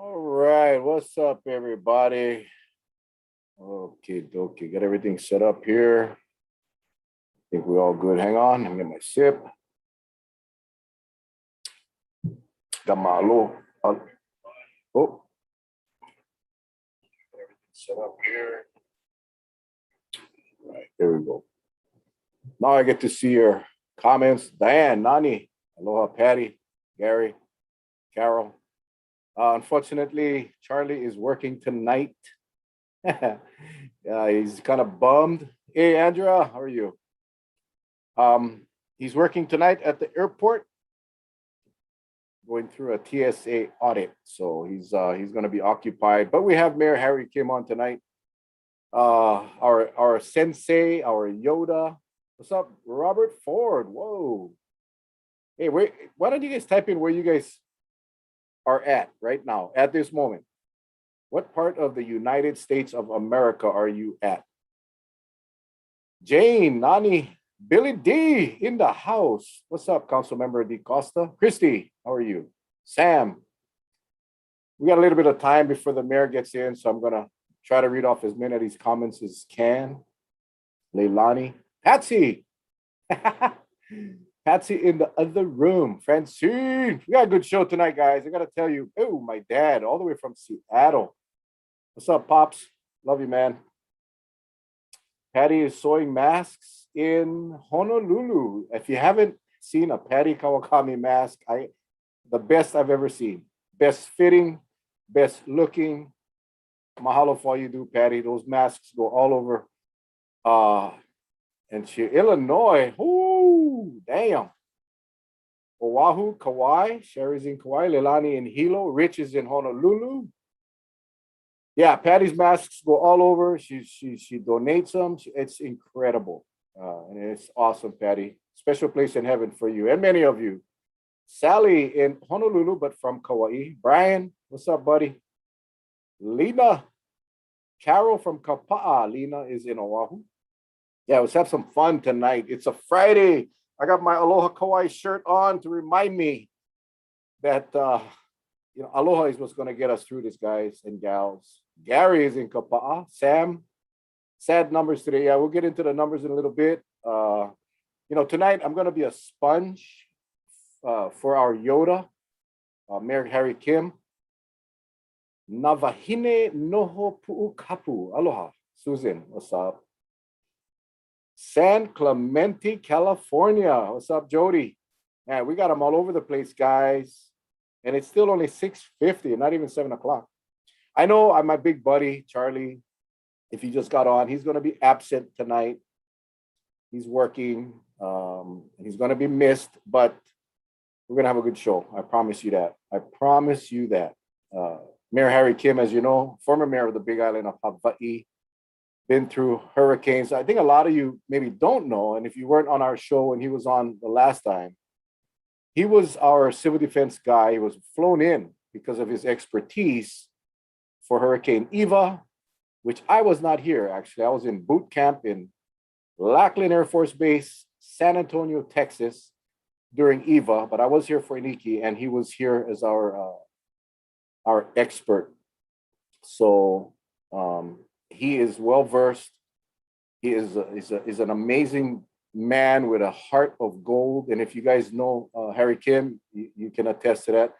All right, what's up, everybody? Okay, get everything set up here. Think we're all good. Hang on, let me get my sip. Got my little, oh, everything set up here. All right, there we go. Now I get to see your comments. Diane, Nani, aloha, Patty, Gary, Carol. Unfortunately, Charlie is working tonight. He's kind of bummed. Hey, Andrea, how are you? He's working tonight at the airport, going through a TSA audit, so he's going to be occupied. But we have Mayor Harry Kim on tonight. Our sensei, our Yoda. What's up, Robert Ford? Whoa. Hey, wait, why don't you guys type in where you guys are at right now, at this moment? What part of the United States of America are you at? Jane, Nani, Billy D in the house. What's up, Council Member D Costa? Christy, how are you? Sam. We got a little bit of time before the mayor gets in, so I'm gonna try to read off as many of these comments as can. Leilani, Patsy. Patsy in the other room. Francine. We got a good show tonight, guys. I gotta tell you, oh, my dad, all the way from Seattle. What's up, Pops? Love you, man. Patty is sewing masks in Honolulu. If you haven't seen a Patty Kawakami mask, the best I've ever seen. Best fitting, best looking. Mahalo for all you do, Patty. Those masks go all over. And Illinois. Ooh, damn. Oahu, Kauai. Sherry's in Kauai. Leilani in Hilo. Rich is in Honolulu. Yeah, Patty's masks go all over. She donates them. It's incredible. And it's awesome, Patty. Special place in heaven for you and many of you. Sally in Honolulu, but from Kauai. Brian, what's up, buddy? Lena. Carol from Kapa'a. Lena is in Oahu. Yeah, let's have some fun tonight. It's a Friday. I got my Aloha Kauai shirt on to remind me that Aloha is what's going to get us through this, guys and gals. Gary is in Kapa'a. Sam, sad numbers today. Yeah, we'll get into the numbers in a little bit. Tonight I'm going to be a sponge for our Yoda, Mayor Harry Kim. Navahine noho pu'u kapu. Aloha. Susan, what's up? San Clemente, California. What's up, Jody? Man, we got them all over the place, guys. And it's still only 6:50, not even 7 o'clock. I know my big buddy, Charlie, if he just got on, he's going to be absent tonight. He's working. He's going to be missed, but we're going to have a good show. I promise you that. I promise you that. Mayor Harry Kim, as you know, former mayor of the Big Island of Hawaii, been through hurricanes. I think a lot of you maybe don't know, and if you weren't on our show when he was on the last time, he was our civil defense guy. He was flown in because of his expertise for Hurricane Eva, which I was not here, actually. I was in boot camp in Lackland Air Force Base, San Antonio, Texas, during Eva, but I was here for Iniki, and he was here as our expert. So he is well-versed. He is an amazing man with a heart of gold. And if you guys know Harry Kim, you can attest to that.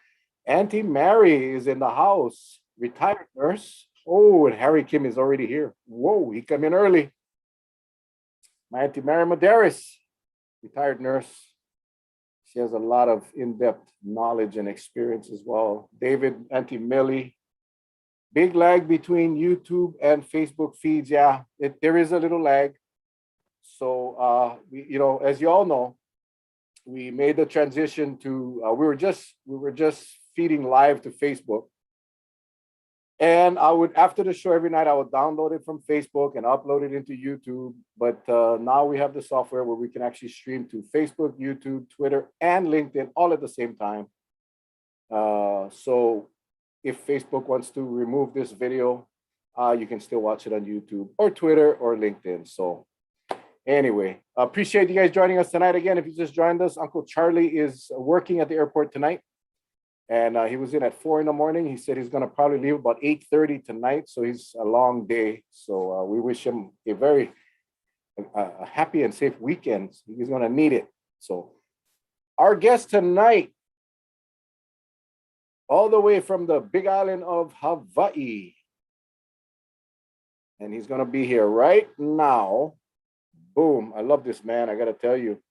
Auntie Mary is in the house, retired nurse. Oh, and Harry Kim is already here. Whoa, he come in early. My Auntie Mary Madaris, retired nurse. She has a lot of in-depth knowledge and experience as well. David, Auntie Millie. Big lag between YouTube and Facebook feeds. Yeah, there is a little lag. So, as you all know, we made the transition to, we were just feeding live to Facebook. And after the show every night, I would download it from Facebook and upload it into YouTube. But now we have the software where we can actually stream to Facebook, YouTube, Twitter, and LinkedIn all at the same time. So if Facebook wants to remove this video, you can still watch it on YouTube or Twitter or LinkedIn. So anyway, appreciate you guys joining us tonight. Again, if you just joined us, Uncle Charlie is working at the airport tonight. And he was in at 4 in the morning. He said he's going to probably leave about 8:30 tonight. So he's a long day. So we wish him a very happy and safe weekend. He's going to need it. So our guest tonight, all the way from the big island of Hawaii. And he's going to be here right now. Boom. I love this man. I got to tell you.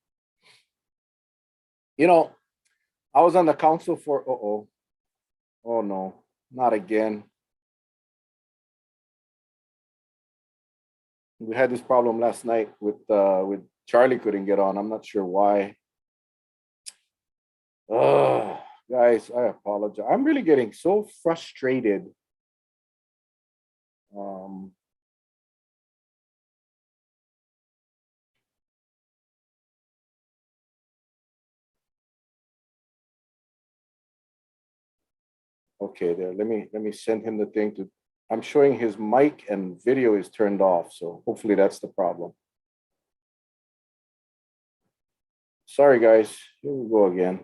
You know, I was on the council for, oh no, not again. We had this problem last night with Charlie couldn't get on. I'm not sure why. Guys, I apologize. I'm really getting so frustrated. Okay, there. Let me send him the thing to. I'm showing his mic and video is turned off, so hopefully that's the problem. Sorry, guys. Here we go again.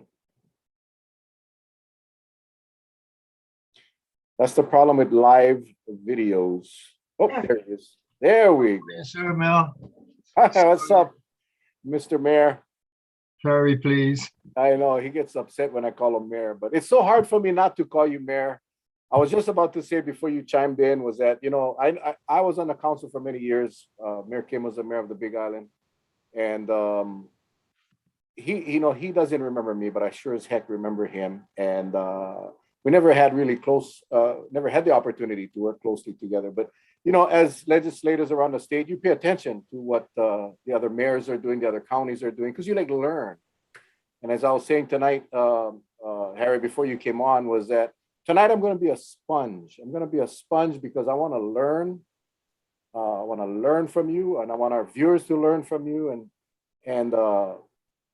That's the problem with live videos. Oh, there he is. There we go. Yes, sir, Mel. Hi, what's up, Mr. Mayor? Sorry, please. I know he gets upset when I call him Mayor, but it's so hard for me not to call you Mayor. I was just about to say before you chimed in was that, you know, I was on the council for many years. Mayor Kim was the mayor of the Big Island. And he doesn't remember me, but I sure as heck remember him. And we never had really close, never had the opportunity to work closely together. But, you know, as legislators around the state, you pay attention to what the other mayors are doing, the other counties are doing, because you like learn. And as I was saying tonight, Harry, before you came on, was that tonight I'm going to be a sponge. I'm going to be a sponge because I want to learn. I want to learn from you, and I want our viewers to learn from you, and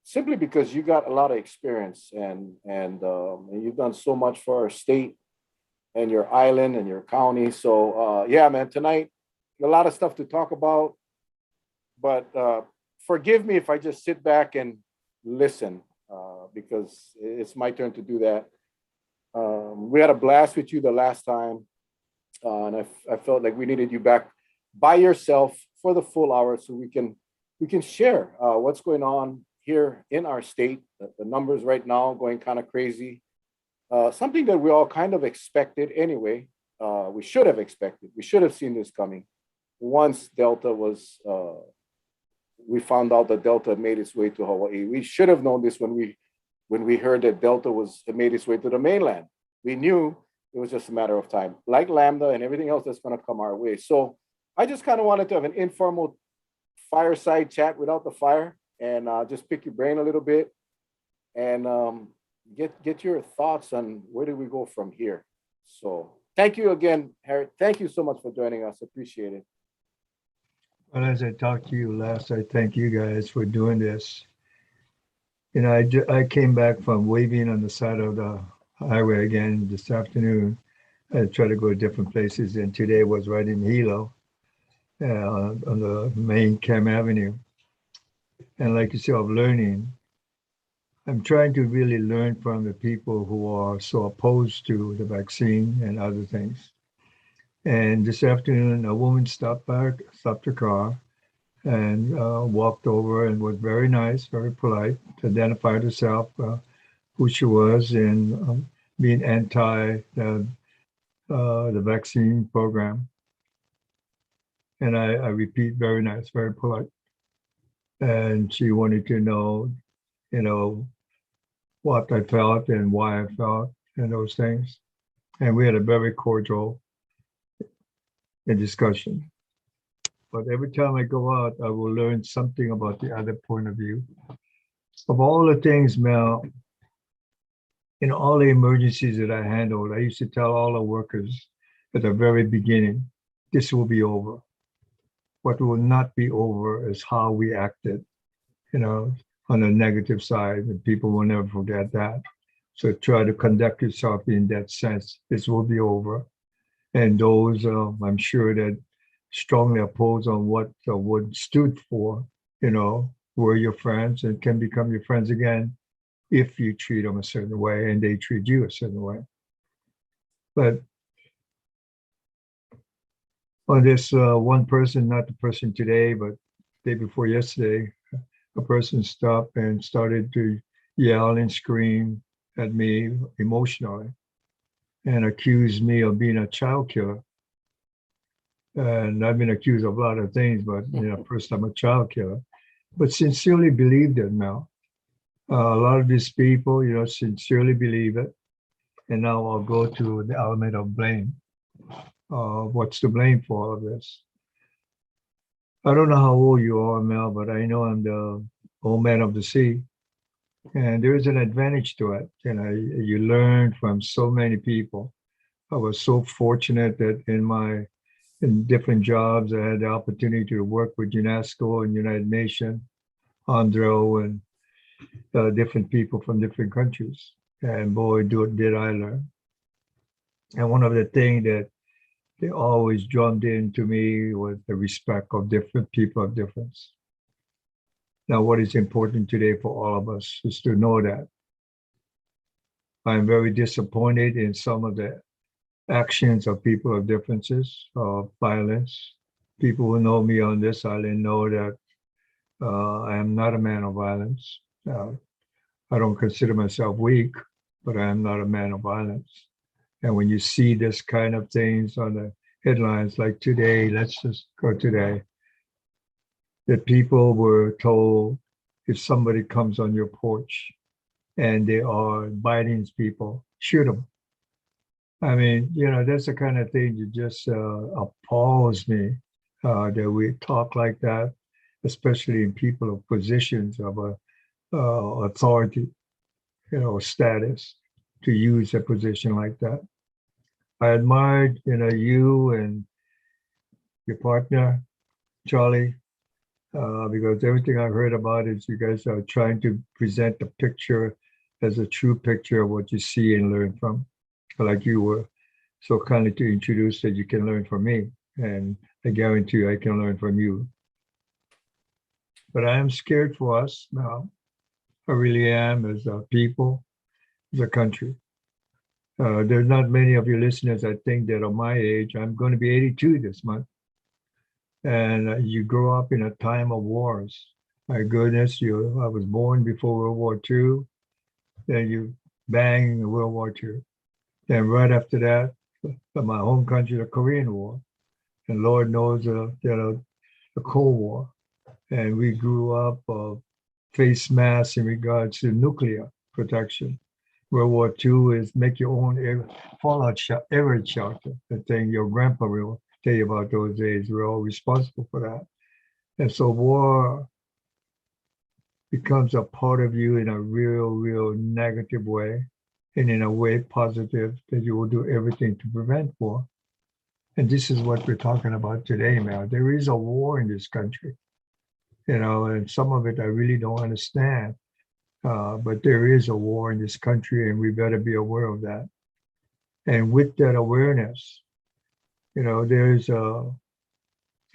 simply because you got a lot of experience and you've done so much for our state and your island and your county. So yeah, man, tonight a lot of stuff to talk about, but forgive me if I just sit back and listen because it's my turn to do that. We had a blast with you the last time, and I felt like we needed you back by yourself for the full hour so we can share what's going on here in our state. The numbers right now going kind of crazy. Something that we all kind of expected anyway. We should have expected. We should have seen this coming. Once Delta was, we found out that Delta made its way to Hawaii. We should have known this when we heard that Delta made its way to the mainland. We knew it was just a matter of time, like Lambda and everything else that's going to come our way. So I just kind of wanted to have an informal fireside chat without the fire and just pick your brain a little bit and get your thoughts on where do we go from here. So thank you again, Harry. Thank you so much for joining us. Appreciate it. Well, as I talked to you last, I thank you guys for doing this. You know, I came back from waving on the side of the highway again this afternoon. I tried to go to different places, and today was right in Hilo on the main Cam Avenue. And like yourself, learning. I'm trying to really learn from the people who are so opposed to the vaccine and other things. And this afternoon, a woman stopped her car and walked over and was very nice, very polite, identified herself, who she was, and being anti the vaccine program. And I repeat, very nice, very polite. And she wanted to know, you know, what I felt and why I felt and those things. And we had a very cordial discussion. But every time I go out, I will learn something about the other point of view. Of all the things, Mel, in all the emergencies that I handled, I used to tell all the workers at the very beginning, this will be over. What will not be over is how we acted, you know, on the negative side, and people will never forget that. So try to conduct yourself in that sense. This will be over. And those, I'm sure that strongly oppose on what the wood stood for, you know, were your friends and can become your friends again. if you treat them a certain way and they treat you a certain way. But on this one person, not the person today, but day before yesterday, a person stopped and started to yell and scream at me emotionally and accused me of being a child killer. And I've been accused of a lot of things, but first I'm a child killer. But sincerely believed it now. A lot of these people, sincerely believe it. And now I'll go to the element of blame. What's to blame for all of this? I don't know how old you are, Mel, but I know I'm the old man of the sea. And there is an advantage to it. You learn from so many people. I was so fortunate that in different jobs, I had the opportunity to work with UNESCO and United Nations, Andro, and different people from different countries. And boy, did I learn. And one of the things that they always drummed into me was the respect of different people of difference. Now, what is important today for all of us is to know that. I'm very disappointed in some of the actions of people of differences, of violence. People who know me on this island know that I am not a man of violence. I don't consider myself weak, but I am not a man of violence. And when you see this kind of things on the headlines like today, let's just go today, that people were told if somebody comes on your porch and they are biting people, shoot them. I mean, that's the kind of thing that just appalls me that we talk like that, especially in people of positions of authority, status, to use a position like that. I admired, you and your partner, Charlie, because everything I've heard about is you guys are trying to present the picture as a true picture of what you see and learn from. Like you were so kindly to introduce that you can learn from me, and I guarantee you I can learn from you. But I am scared for us now. I really am, as a people, as a country. There's not many of your listeners, I think, that are my age. I'm going to be 82 this month. And you grow up in a time of wars. My goodness, I was born before World War II. Then you bang World War II. Then right after that, my home country, the Korean War. And Lord knows, the Cold War. And we grew up face masks in regards to nuclear protection. World War II is make your own fallout air shelter. The thing your grandpa will tell you about those days. We're all responsible for that. And so war becomes a part of you in a real negative way, and in a way positive that you will do everything to prevent war. And this is what we're talking about today, man. There is a war in this country, and some of it I really don't understand. But there is a war in this country, and we better be aware of that. And with that awareness, there's a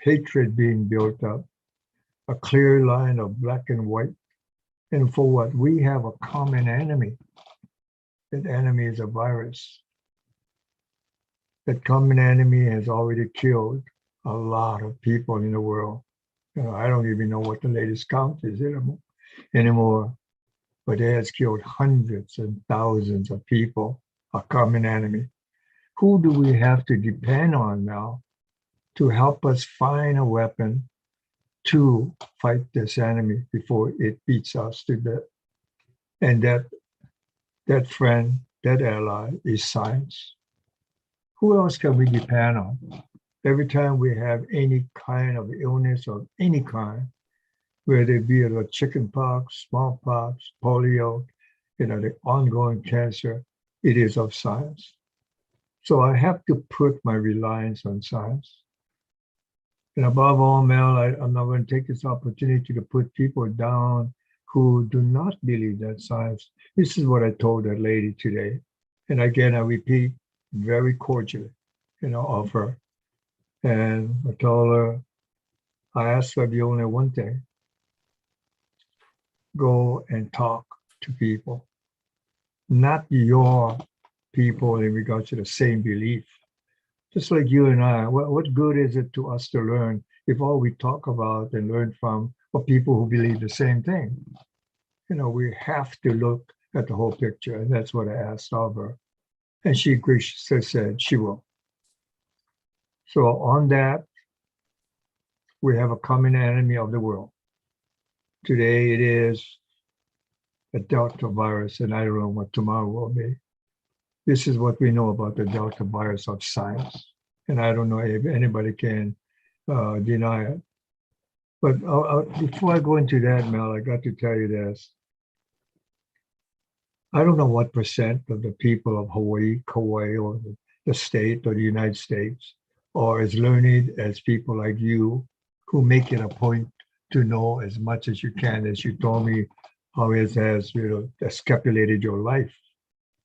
hatred being built up, a clear line of black and white. And for what? We have a common enemy. That enemy is a virus. That common enemy has already killed a lot of people in the world. I don't even know what the latest count is anymore. But it has killed hundreds and thousands of people, a common enemy. Who do we have to depend on now to help us find a weapon to fight this enemy before it beats us to death? And that friend, that ally is science. Who else can we depend on? Every time we have any kind of illness of any kind, whether it be the chicken pox, smallpox, polio, the ongoing cancer, it is of science. So I have to put my reliance on science. And above all, Mel, I'm not going to take this opportunity to put people down who do not believe that science. This is what I told that lady today. And again, I repeat very cordially, of her. And I told her, I asked her the only one thing. Go and talk to people, not your people in regards to the same belief. Just like you and I, what good is it to us to learn if all we talk about and learn from are people who believe the same thing? We have to look at the whole picture, and that's what I asked of her. And she graciously said she will. So on that, we have a common enemy of the world. Today it is a Delta virus, and I don't know what tomorrow will be. This is what we know about the Delta virus of science. And I don't know if anybody can deny it. But before I go into that, Mel, I got to tell you this. I don't know what percent of the people of Hawaii, Kauai, or the state or the United States are as learned as people like you who make it a point to know as much as you can, as you told me how it has, escapulated your life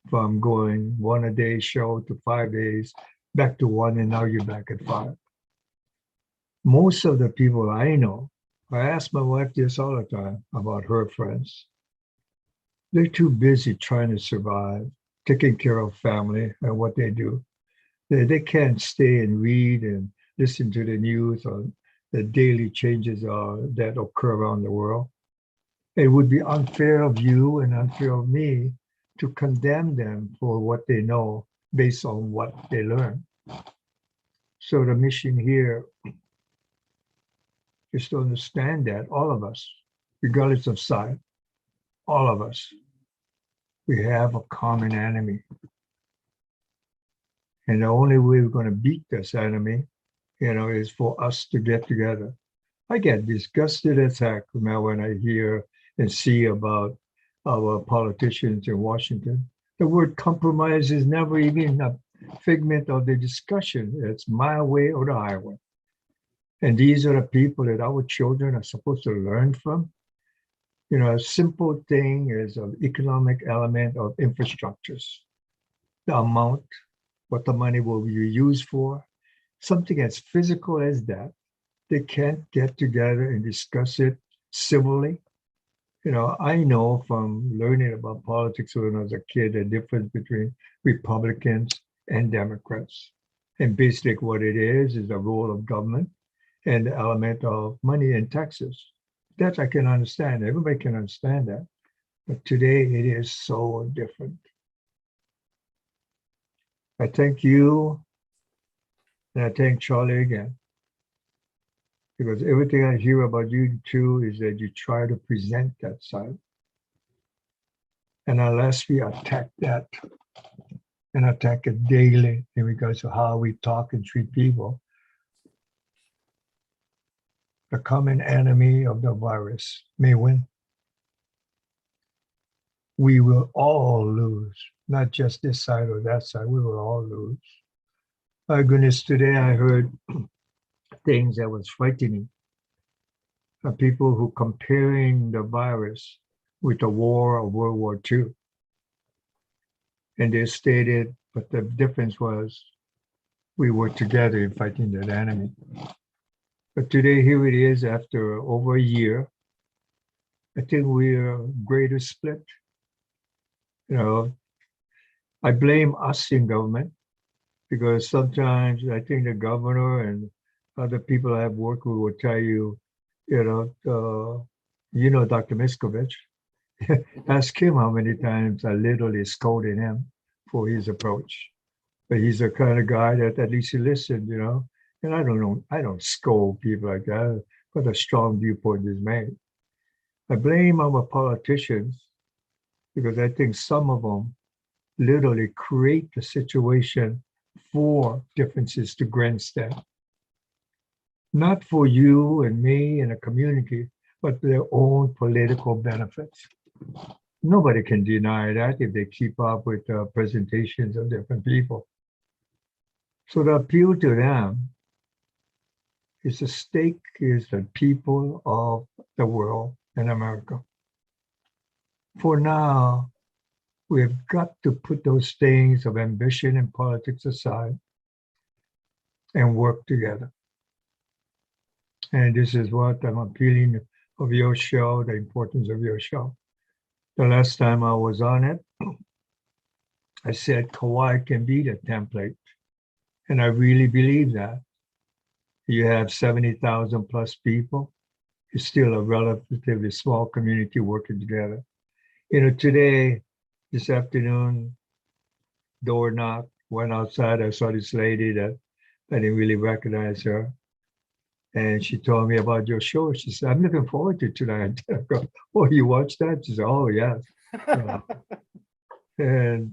from going 1 a day show to 5 days, back to 1, and now you're back at 5. Most of the people I know, I ask my wife this all the time about her friends. They're too busy trying to survive, taking care of family and what they do. They can't stay and read and listen to the news on the daily changes that occur around the world. It would be unfair of you and unfair of me to condemn them for what they know based on what they learn. So the mission here is to understand that all of us, regardless of side, all of us, we have a common enemy. And the only way we're going to beat this enemy, is for us to get together. I get disgusted as heck when I hear and see about our politicians in Washington. The word compromise is never even a figment of the discussion. It's my way or the highway. And these are the people that our children are supposed to learn from. A simple thing is an economic element of infrastructures. The amount, what the money will be used for, something as physical as that. They can't get together and discuss it civilly. I know from learning about politics when I was a kid, the difference between Republicans and Democrats. And basically what it is the role of government and the element of money and taxes. That I can understand. Everybody can understand that. But today it is so different. I thank you, and I thank Charlie again. Because everything I hear about you too is that you try to present that side. And unless we attack that and attack it daily in regards to how we talk and treat people, the common enemy of the virus may win. We will all lose, not just this side or that side. We will all lose. My goodness, today I heard things that was frightening. People who comparing the virus with the war of World War II. And they stated, but the difference was we were together in fighting that enemy. But today, here it is after over a year. I think we're greater split. I blame us in government because sometimes I think the governor and other people I have worked with will tell you, Dr. Miskovich. Ask him how many times I literally scolded him for his approach. But he's the kind of guy that at least he listened, And I don't know, I don't scold people like that, but a strong viewpoint is made. I blame our politicians because I think some of them literally create the situation for differences to grandstand. Not for you and me and a community, but their own political benefits. Nobody can deny that if they keep up with presentations of different people. So the appeal to them is the stake is the people of the world and America. For now, we've got to put those things of ambition and politics aside and work together. And this is what I'm appealing of your show, the importance of your show. The last time I was on it, I said Kauai can be the template. And I really believe that. You have 70,000 plus people. It's still a relatively small community working together. Today, this afternoon, door knock, went outside. I saw this lady that I didn't really recognize her. And she told me about your show. She said, I'm looking forward to tonight. I go, oh, you watched that? She said, oh, yes. And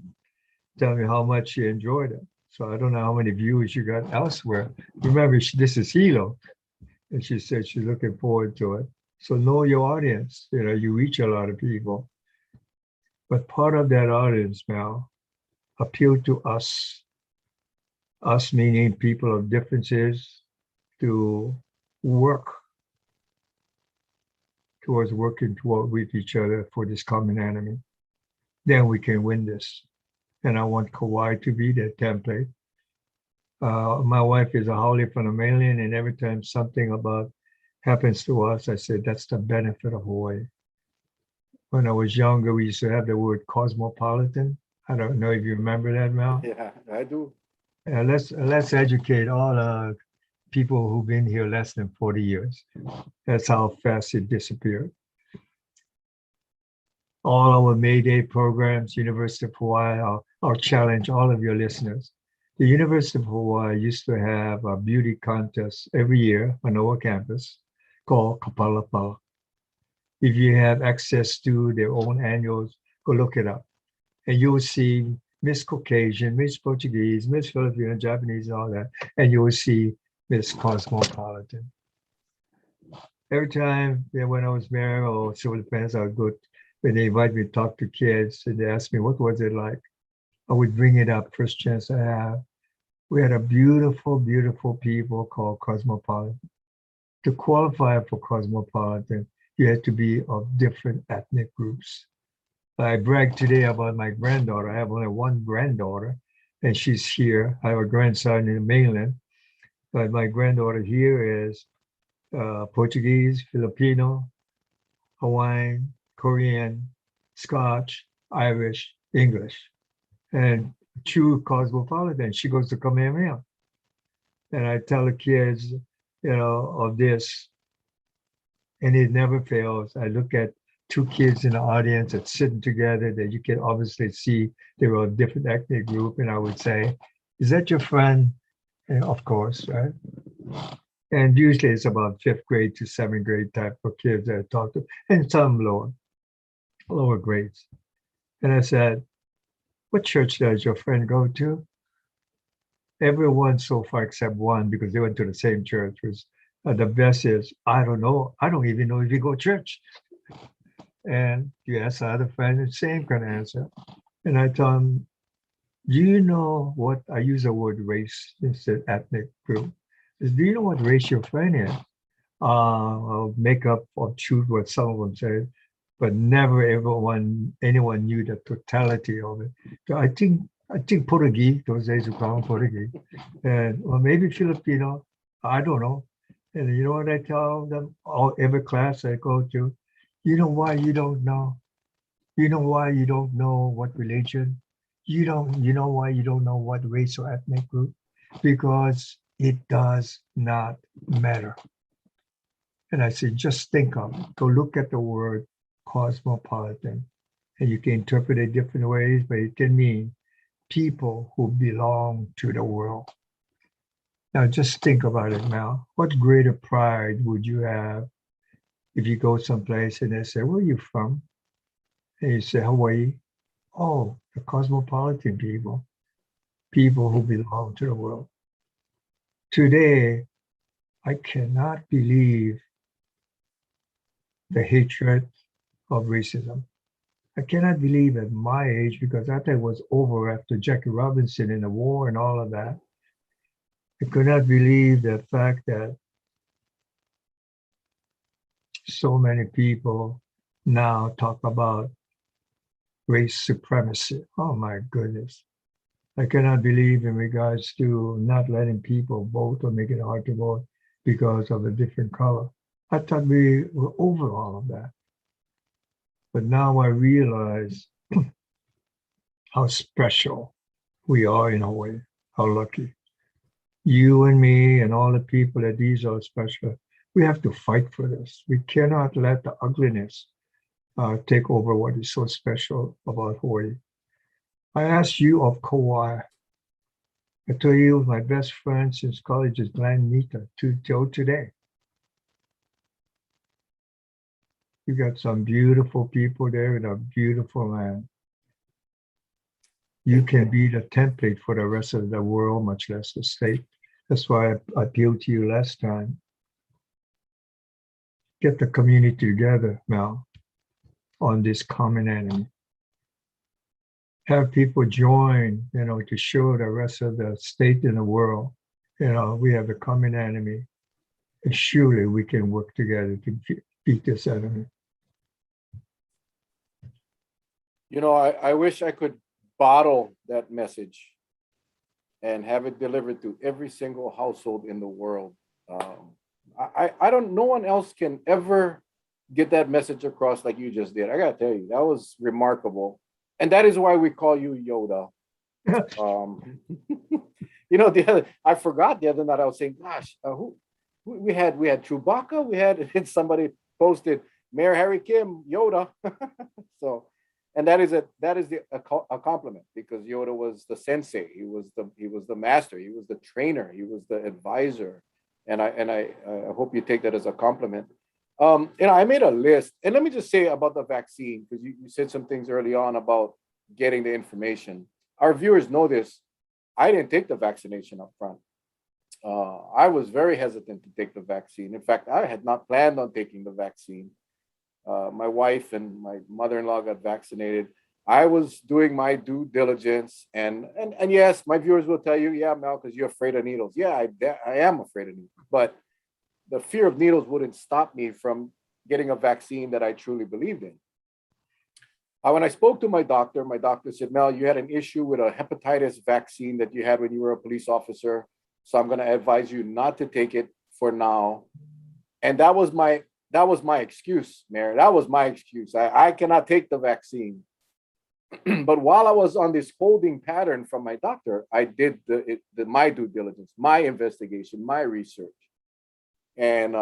tell me how much she enjoyed it. So I don't know how many views you got elsewhere. Remember, this is Hilo. And she said she's looking forward to it. So know your audience. You reach a lot of people. But part of that audience now appeal to us meaning people of differences, to work towards working toward with each other for this common enemy. Then we can win this. And I want Kauai to be that template. My wife is a Haole from the mainland, and every time something about happens to us, I say that's the benefit of Hawaii. When I was younger, we used to have the word cosmopolitan. I don't know if you remember that, Mel. Yeah, I do. Let's educate all people who've been here less than 40 years. That's how fast it disappeared. All our May Day programs, University of Hawaii, I'll challenge all of your listeners. The University of Hawaii used to have a beauty contest every year on our campus called Kapalapala. If you have access to their own annuals, go look it up. And you'll see Miss Caucasian, Miss Portuguese, Miss Filipino, Japanese, and all that. And you will see Miss Cosmopolitan. Every time when I was married or civil defense, I would go, when they invite me to talk to kids and they ask me, what was it like? I would bring it up first chance I have. We had a beautiful, beautiful people called Cosmopolitan. To qualify for Cosmopolitan, you had to be of different ethnic groups. I bragged today about my granddaughter. I have only one granddaughter, and she's here. I have a grandson in the mainland, but my granddaughter here is Portuguese, Filipino, Hawaiian, Korean, Scotch, Irish, English, and true cosmopolitan. She goes to Kamehameha. And I tell the kids, of this, and it never fails. I look at two kids in the audience that's sitting together that you can obviously see they were a different ethnic group. And I would say, is that your friend? And of course, right? And usually it's about 5th grade to 7th grade type of kids that I talk to, and some lower grades. And I said, what church does your friend go to? Everyone so far except one, because they went to the same church, was the best is, I don't know. I don't even know if you go to church. And you ask the other friend, the same kind of answer. And I tell them, do you know what, I use the word race instead ethnic group. Do you know what race your friend is? I'll make up or choose what some of them said, but never anyone knew the totality of it. So I think Portuguese, those days we call them Portuguese, and or maybe Filipino, I don't know. And you know what I tell them? Every class I go to, you know why you don't know? You know why you don't know what religion? You know why you don't know what race or ethnic group? Because it does not matter. And I say, just think of it. Go look at the word cosmopolitan. And you can interpret it different ways, but it can mean people who belong to the world. Now, just think about it now. What greater pride would you have if you go someplace and they say, where are you from? And you say, Hawaii. Oh, the cosmopolitan people who belong to the world. Today, I cannot believe the hatred of racism. I cannot believe at my age, because I thought it was over after Jackie Robinson and the war and all of that. I could not believe the fact that so many people now talk about race supremacy. Oh my goodness. I cannot believe in regards to not letting people vote or make it hard to vote because of a different color. I thought we were over all of that. But now I realize how special we are in Hawaii, how lucky. You and me and all the people that these are special. We have to fight for this. We cannot let the ugliness take over what is so special about Hawaii. I asked you of Kauai. I tell you, my best friend since college is Glenn Mita till today. You got some beautiful people there in a beautiful land. You can be the template for the rest of the world, much less the state. That's why I appealed to you last time. Get the community together now on this common enemy. Have people join, to show the rest of the state and the world, we have a common enemy. And surely we can work together to beat this enemy. I wish I could bottle that message and have it delivered to every single household in the world. No one else can ever get that message across like you just did. I gotta tell you, that was remarkable. And that is why we call you Yoda. I forgot the other night I was saying, gosh, who we had Chewbacca, we had somebody posted Mayor Harry Kim, Yoda. So, and that is a compliment, because Yoda was the sensei, he was the master, he was the trainer, he was the advisor, and I hope you take that as a compliment. I made a list, and let me just say about the vaccine, because you said some things early on about getting the information. Our viewers know this. I didn't take the vaccination up front. I was very hesitant to take the vaccine. In fact, I had not planned on taking the vaccine. My wife and my mother-in-law got vaccinated. I was doing my due diligence, and yes, my viewers will tell you, yeah, Mel, because you're afraid of needles. Yeah, I am afraid of needles, but the fear of needles wouldn't stop me from getting a vaccine that I truly believed in. When I spoke to my doctor said, Mel, you had an issue with a hepatitis vaccine that you had when you were a police officer, so I'm going to advise you not to take it for now. And that was my excuse, Mayor. That was my excuse. I cannot take the vaccine. But while I was on this holding pattern from my doctor, I did my due diligence, my investigation, my research, and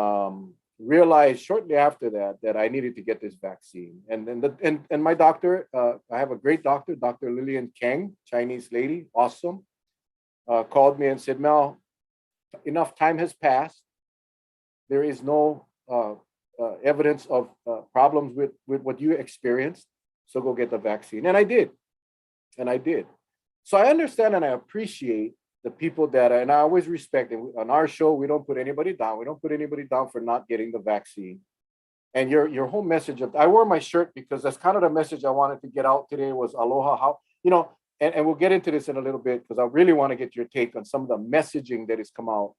realized shortly after that I needed to get this vaccine. And my doctor, I have a great doctor, Dr. Lillian Kang, Chinese lady, awesome, called me and said, Mel, enough time has passed. There is no evidence of problems with what you experienced. So go get the vaccine. And I did. So I understand and I appreciate the people that, and I always respect, and on our show, we don't put anybody down. We don't put anybody down for not getting the vaccine. And your whole message of, I wore my shirt because that's kind of the message I wanted to get out today was aloha, how, and we'll get into this in a little bit, because I really want to get your take on some of the messaging that has come out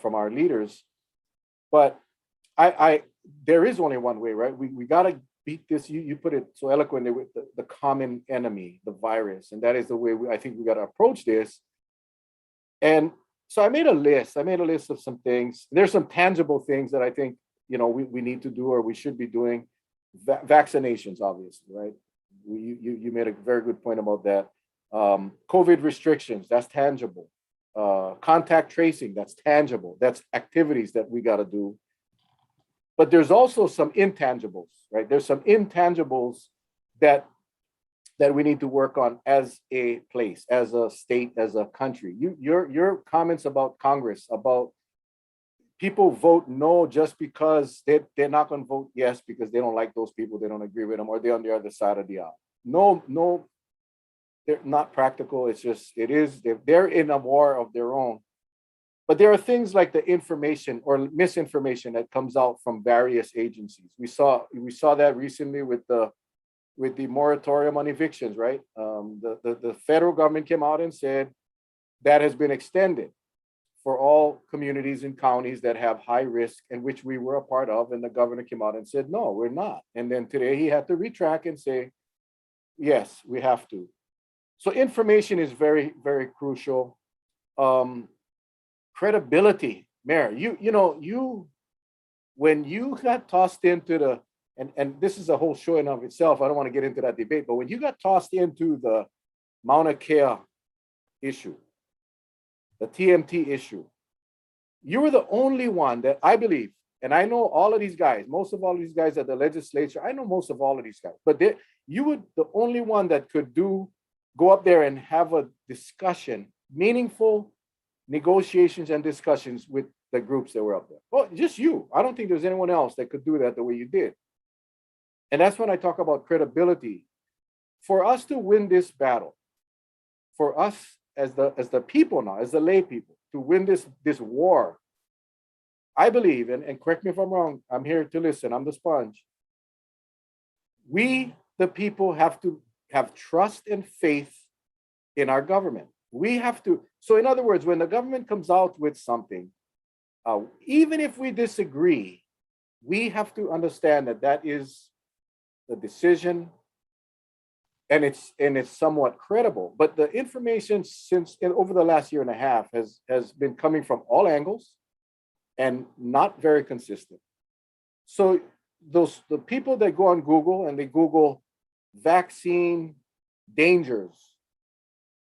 from our leaders. But there is only one way, right? We got to beat this. You put it so eloquently with the common enemy, the virus. And that is the way I think we got to approach this. And so I made a list. Of some things. There's some tangible things that I think, we need to do or we should be doing. Vaccinations, obviously, right? You made a very good point about that. COVID restrictions, that's tangible. Contact tracing, that's tangible. That's activities that we got to do. But there's also some intangibles, right? There's some intangibles that we need to work on as a place, as a state, as a country. Your comments about Congress, about people vote no just because they're not going to vote yes because they don't like those people, they don't agree with them, or they're on the other side of the aisle. No, they're not practical. It's just, they're in a war of their own. But there are things like the information or misinformation that comes out from various agencies. We saw that recently with the moratorium on evictions, right? The federal government came out and said that has been extended for all communities and counties that have high risk, and which we were a part of. And the governor came out and said, no, we're not. And then today he had to retract and say, yes, we have to. So information is very, very crucial. Credibility, Mayor, when you got tossed into and this is a whole show in of itself. I don't want to get into that debate, but when you got tossed into the Mauna Kea issue, the TMT issue, you were the only one that I believe, and I know all of these guys, most of all of these guys at the legislature, I know most of all of these guys, but you were the only one that could go up there and have a discussion, meaningful negotiations and discussions with the groups that were up there. Well, just you. I don't think there's anyone else that could do that the way you did. And that's when I talk about credibility. For us to win this battle, for us as the people now, as the lay people, to win this war, I believe, and correct me if I'm wrong, I'm here to listen, I'm the sponge. We, the people, have to have trust and faith in our government. We have to. So in other words, when the government comes out with something, even if we disagree, we have to understand that is the decision, and it's somewhat credible. But the information over the last year and a half has been coming from all angles and not very consistent. So the people that go on Google and they Google vaccine dangers,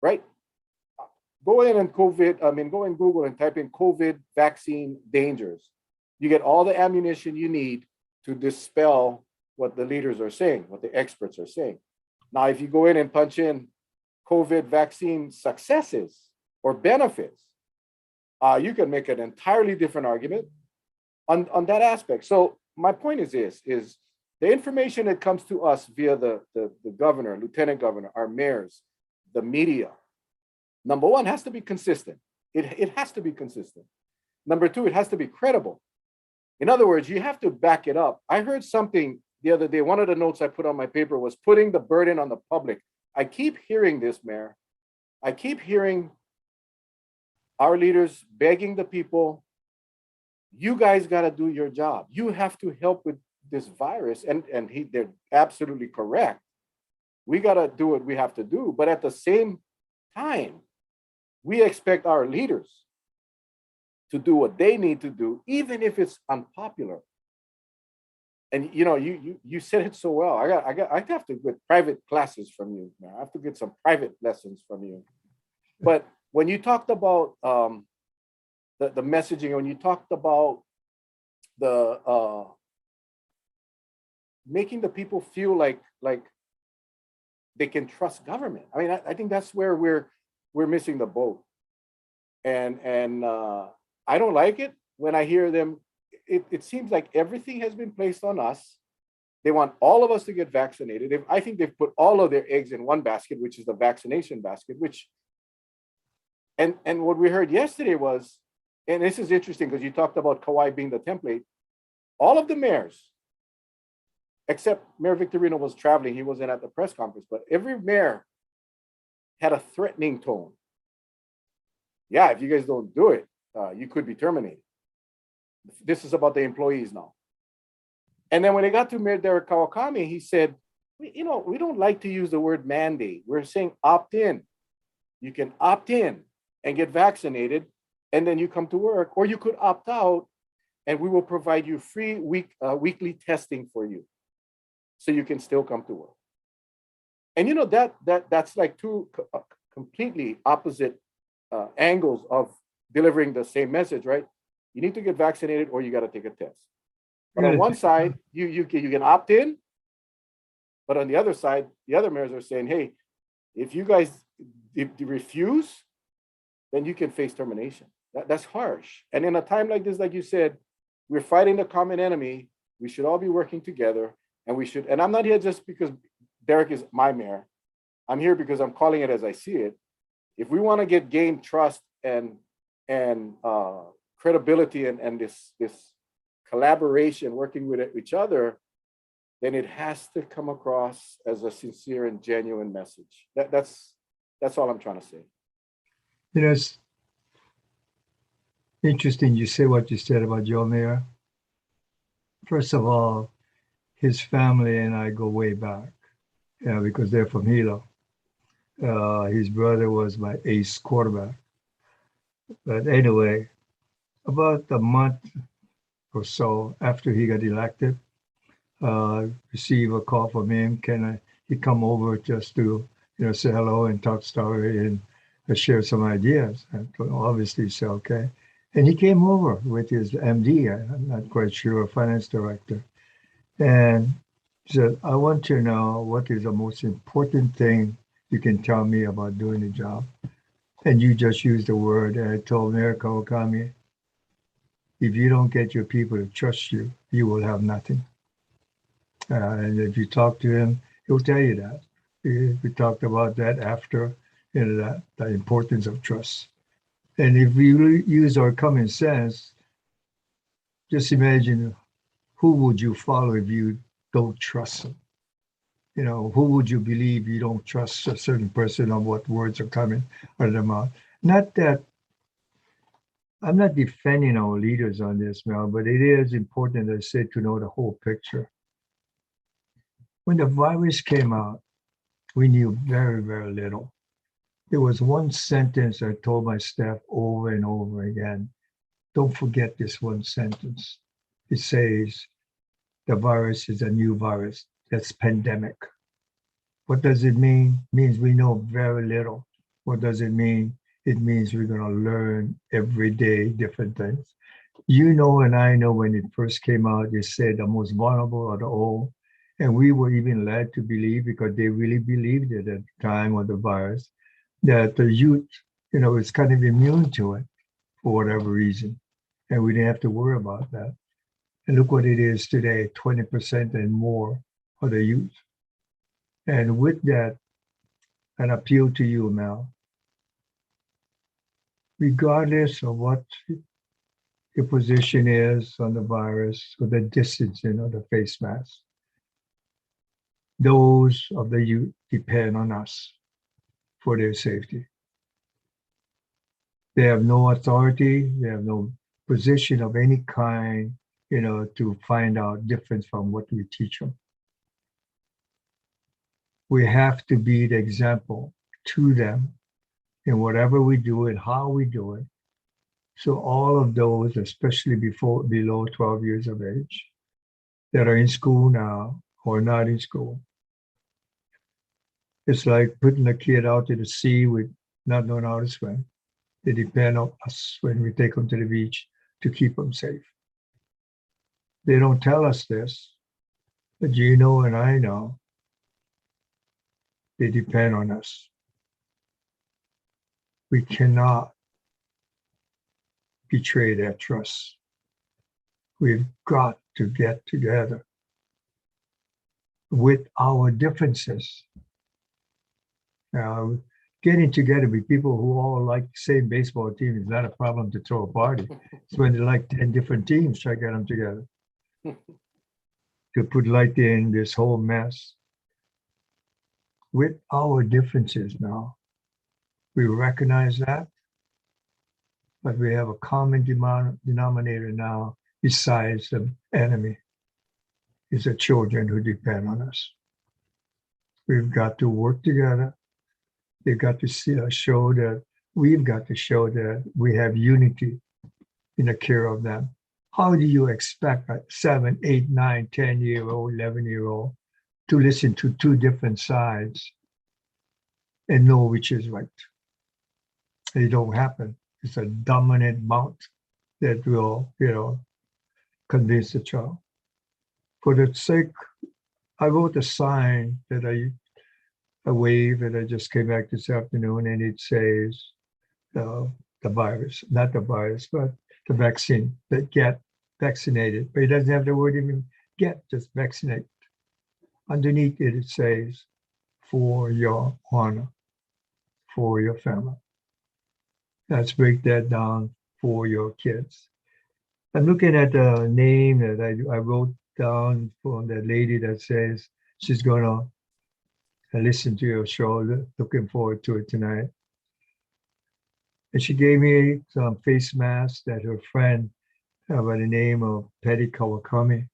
right? Go in Google and type in COVID vaccine dangers. You get all the ammunition you need to dispel what the leaders are saying, what the experts are saying. Now, if you go in and punch in COVID vaccine successes or benefits, you can make an entirely different argument on that aspect. So my point is this, is the information that comes to us via the governor, lieutenant governor, our mayors, the media, number one, has to be consistent. It has to be consistent. Number two, it has to be credible. In other words, you have to back it up. I heard something the other day, one of the notes I put on my paper was putting the burden on the public. I keep hearing this, Mayor. I keep hearing our leaders begging the people, you guys got to do your job. You have to help with this virus. And they're absolutely correct. We got to do what we have to do. But at the same time, we expect our leaders to do what they need to do, even if it's unpopular. And you said it so well. I have to get private classes from you. Now. I have to get some private lessons from you. But when you talked about the messaging, when you talked about the making the people feel like they can trust government. I mean, I think that's where we're missing the boat. And I don't like it when I hear them. It seems like everything has been placed on us. They want all of us to get vaccinated. I think they've put all of their eggs in one basket, which is the vaccination basket, and what we heard yesterday was, and this is interesting because you talked about Kauai being the template, all of the mayors, except Mayor Victorino was traveling, he wasn't at the press conference, but every mayor had a threatening tone. Yeah, if you guys don't do it, you could be terminated. This is about the employees now. And then when they got to Mayor Derek Kawakami, he said, we don't like to use the word mandate. We're saying opt in. You can opt in and get vaccinated, and then you come to work, or you could opt out, and we will provide you free weekly testing for you, so you can still come to work. And that's like two completely opposite angles of delivering the same message, right? You need to get vaccinated, or you got to take a test. But on one side, you can opt in, but on the other side, the other mayors are saying, hey, if you guys refuse, then you can face termination. That's harsh. And in a time like this, like you said, we're fighting the common enemy. We should all be working together, and I'm not here just because Derek is my mayor. I'm here because I'm calling it as I see it. If we want to gain trust and credibility and this collaboration, working with each other, then it has to come across as a sincere and genuine message. That's all I'm trying to say. It's interesting you say what you said about Joe Mayor. First of all, his family and I go way back, because they're from Hilo. His brother was my ace quarterback. But anyway, about a month or so after he got elected, receive a call from him. He come over just to, say hello and talk story and share some ideas? And obviously he said, okay. And he came over with his MD, I'm not quite sure, finance director. And he said, I want to know what is the most important thing you can tell me about doing the job. And you just used the word, and I told America Okami, if you don't get your people to trust you, you will have nothing. And if you talk to him, he'll tell you that. We talked about that after, that the importance of trust. And if we use our common sense, just imagine who would you follow if you don't trust them? Who would you believe you don't trust a certain person on what words are coming out of their mouth? Not that I'm not defending our leaders on this, Mel, but it is important, as I said, to know the whole picture. When the virus came out, we knew very, very little. There was one sentence I told my staff over and over again. Don't forget this one sentence. It says, the virus is a new virus. That's pandemic. What does it mean? It means we know very little. What does it mean? It means we're going to learn every day different things. And I know when it first came out, they said the most vulnerable are the old. And we were even led to believe, because they really believed it at the time of the virus, that the youth, is kind of immune to it for whatever reason. And we didn't have to worry about that. And look what it is today, 20% and more of the youth. And with that, an appeal to you, Mel, regardless of what your position is on the virus or the distancing of the face mask, those of the youth depend on us for their safety. They have no authority, they have no position of any kind, to find out difference from what we teach them. We have to be the example to them in whatever we do and how we do it. So all of those, especially below 12 years of age, that are in school now or not in school, it's like putting a kid out to the sea with not knowing how to swim. They depend on us when we take them to the beach to keep them safe. They don't tell us this, but and I know they depend on us. We cannot betray their trust. We've got to get together with our differences. Now, getting together with people who all like the same baseball team is not a problem to throw a party. It's when they like 10 different teams, try to get them together to put light in this whole mess. With our differences now, we recognize that, but we have a common denominator now besides the enemy, is the children who depend on us. We've got to work together. They've got to show that we've got to show that we have unity in the care of them. How do you expect a 7, 8, 9, 10-year-old, 11-year-old to listen to two different sides and know which is right? It don't happen. It's a dominant mount that will, convince the child. For the sake, I wrote a sign that a wave that I just came back this afternoon, and it says the virus, not the virus, but the vaccine, that get vaccinated. But it doesn't have the word even get, just vaccinate. Underneath it, it says, for your honor, for your family. Let's break that down for your kids. I'm looking at the name that I wrote down from that lady that says she's going to listen to your show. Looking forward to it tonight. And she gave me some face masks that her friend by the name of Patty Kawakami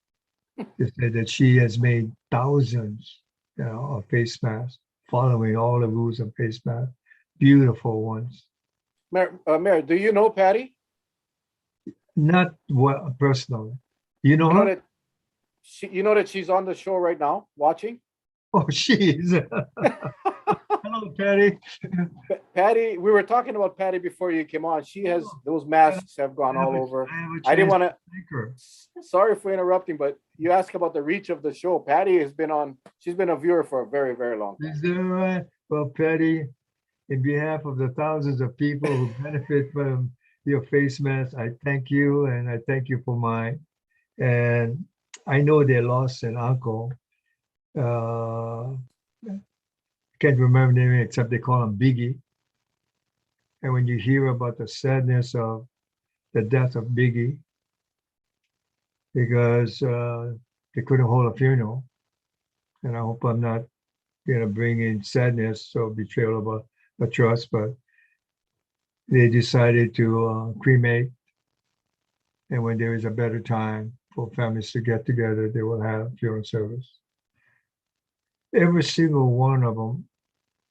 said that she has made thousands of face masks, following all the rules of face masks. Beautiful ones. Mayor, do you know Patty? Not personally. You know her? you know that she's on the show right now, watching. Oh, jeez. Hello, Patty. Patty, we were talking about Patty before you came on. She has those masks have gone all over. I have a I didn't chance want to to. thank her. Sorry for interrupting, but you asked about the reach of the show. Patty has been on. She's been a viewer for a very, very long time. Is that right? Well, Patty, in behalf of the thousands of people who benefit from your face mask, I thank you and I thank you for mine. And I know they lost an uncle. Can't remember the name except they call him Biggie. And when you hear about the sadness of the death of Biggie, because they couldn't hold a funeral, and I hope I'm not bring in sadness or betrayal of a trust, but they decided to cremate. And when there is a better time for families to get together, they will have funeral service. Every single one of them,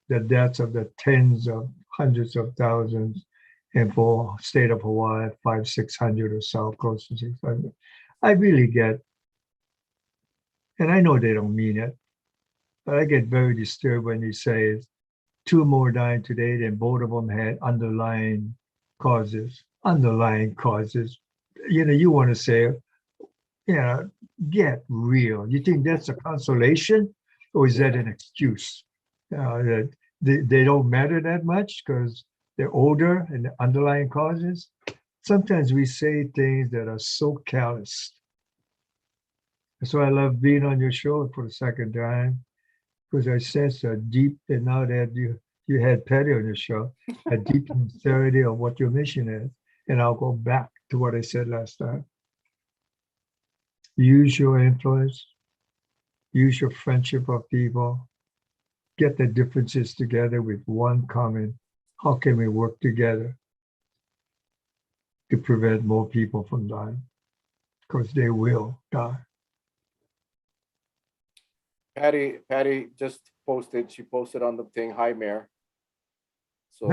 the deaths of the tens of hundreds of thousands, and for state of Hawaii, 500-600 or so, close to 600. I really get, and I know they don't mean it, but I get very disturbed when they say 2 more died today, then both of them had underlying causes. Underlying causes. You want to say, get real. You think that's a consolation, or is that an excuse? That they don't matter that much because they're older and the underlying causes. Sometimes we say things that are so callous. That's why I love being on your show for the second time, because I sense a deep, and now that you had Patty on your show, a deep sincerity of what your mission is. And I'll go back to what I said last time. Use your influence, use your friendship of people, get the differences together with one common. How can we work together to prevent more people from dying? Because they will die. Patty just posted. She posted on the thing. Hi, Mayor. So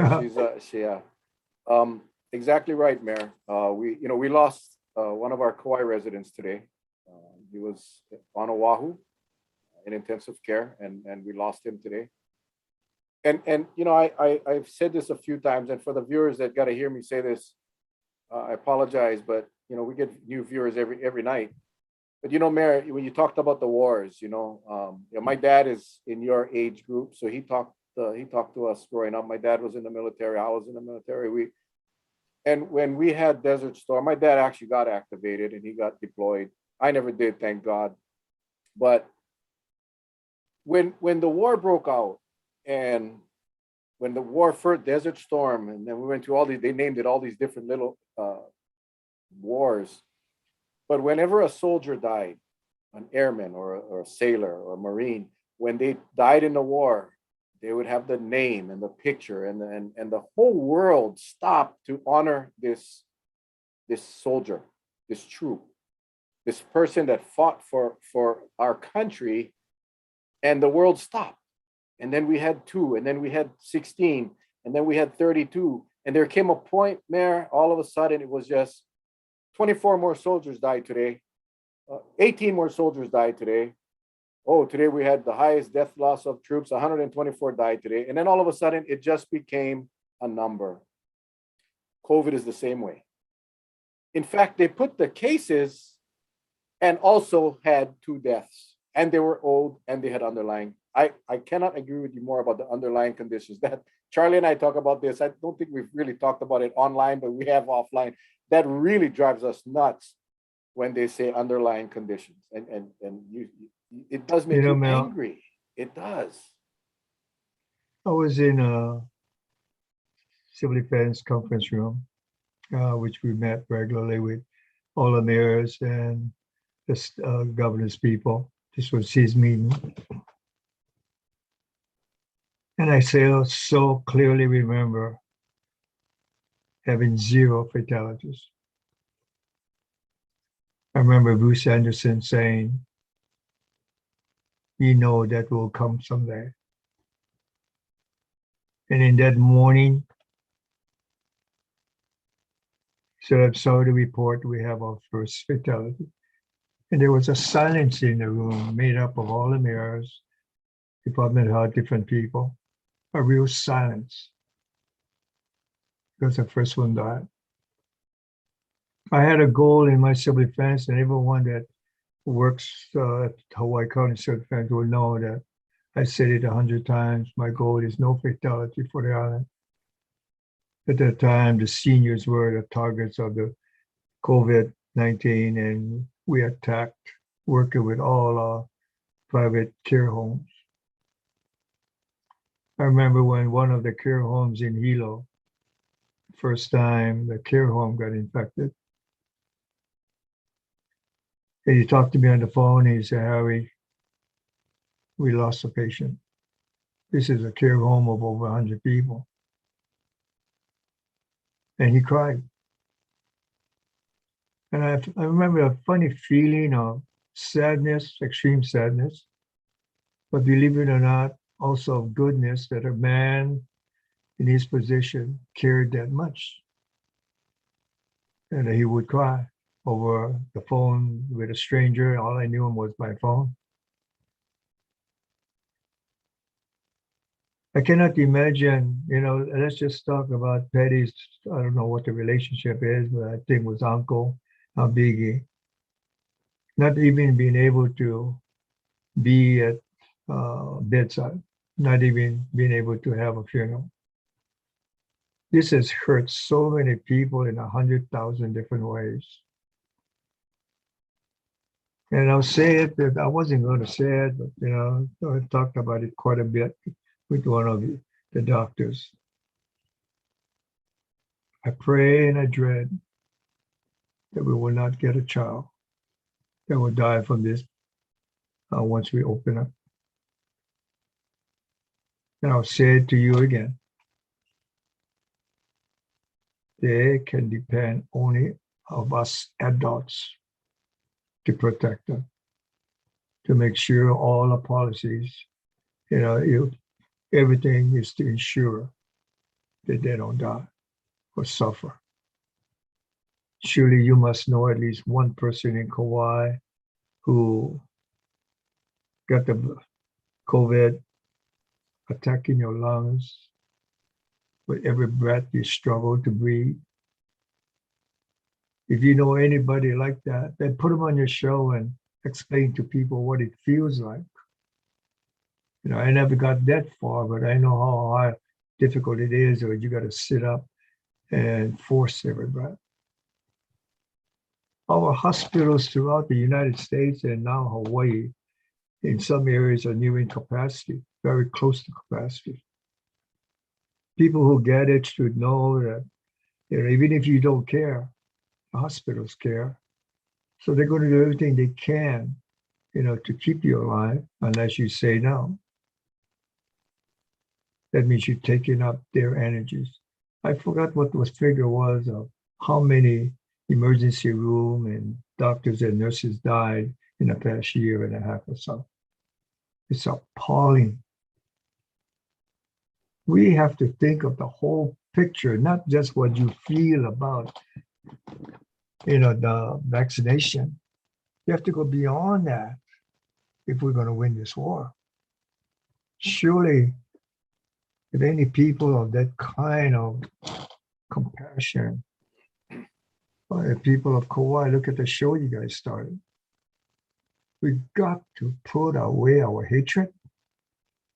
exactly right, Mayor. We lost one of our Kauai residents today. He was on Oahu in intensive care, and we lost him today. And I've said this a few times, and for the viewers that got to hear me say this, I apologize, but we get new viewers every night. But Mayor, when you talked about the wars, my dad is in your age group, so he talked to us growing up. My dad was in the military. I was in the military. And when we had Desert Storm, my dad actually got activated and he got deployed. I never did, thank God. But when the war broke out, and when the war first, Desert Storm, and then we went through all these, they named it all these different little wars. But whenever a soldier died, an airman or a sailor or a Marine, when they died in the war, they would have the name and the picture, and the whole world stopped to honor this soldier, this troop, this person that fought for our country, and the world stopped. And then we had 2, and then we had 16, and then we had 32. And there came a point, Mayor, all of a sudden it was just 24 more soldiers died today. 18 more soldiers died today. Oh, today we had the highest death loss of troops. 124 died today. And then all of a sudden it just became a number. COVID is the same way. In fact, they put the cases and also had 2 deaths. And they were old and they had underlying. I cannot agree with you more about the underlying conditions. That Charlie and I talk about this. I don't think we've really talked about it online, but we have offline. That really drives us nuts when they say underlying conditions. And it does make you Mel, angry. It does. I was in a civil defense conference room, which we met regularly with all the mayors and the governor's people. This was his meeting. And I so clearly remember having 0 fatalities. I remember Bruce Anderson saying, that will come someday. And in that morning, he said, I'm sorry to report we have our first fatality. And there was a silence in the room made up of all the mayors, department head, different people, a real silence because the first one died. I had a goal in my civil defense, and everyone that works at Hawaii County Civil Defense will know that I said it 100 times. My goal is no fatality for the island. At that time, the seniors were the targets of the COVID-19, and we attacked working with all our private care homes. I remember when one of the care homes in Hilo, first time the care home got infected. And he talked to me on the phone. He said, Harry, we lost a patient. This is a care home of over 100 people. And he cried. And I remember a funny feeling of sadness, extreme sadness, but believe it or not, also of goodness that a man in his position cared that much. And he would cry over the phone with a stranger. All I knew him was by phone. I cannot imagine, let's just talk about Petty's, I don't know what the relationship is, but I think it was uncle, Biggie. Not even being able to be at bedside, not even being able to have a funeral. This has hurt so many people in 100,000 different ways. And I'll say it that I wasn't going to say it, but I talked about it quite a bit with one of the doctors. I pray and I dread that we will not get a child that will die from this once we open up. And I'll say it to you again. They can depend only of us adults to protect them, to make sure all the policies, everything is to ensure that they don't die or suffer. Surely you must know at least one person in Kauai who got the COVID attacking your lungs. With every breath you struggle to breathe. If you know anybody like that, then put them on your show and explain to people what it feels like. I never got that far, but I know how hard, difficult it is, or you got to sit up and force every breath. Our hospitals throughout the United States and now Hawaii, in some areas are nearing capacity, very close to capacity. People who get it should know that, even if you don't care, the hospitals care. So they're going to do everything they can, to keep you alive, unless you say no. That means you're taking up their energies. I forgot what the figure was of how many emergency room and doctors and nurses died in the past year and a half or so. It's appalling. We have to think of the whole picture, not just what you feel about, the vaccination. You have to go beyond that if we're going to win this war. Surely, if any people of that kind of compassion, the people of Kauai, look at the show you guys started. We've got to put away our hatred,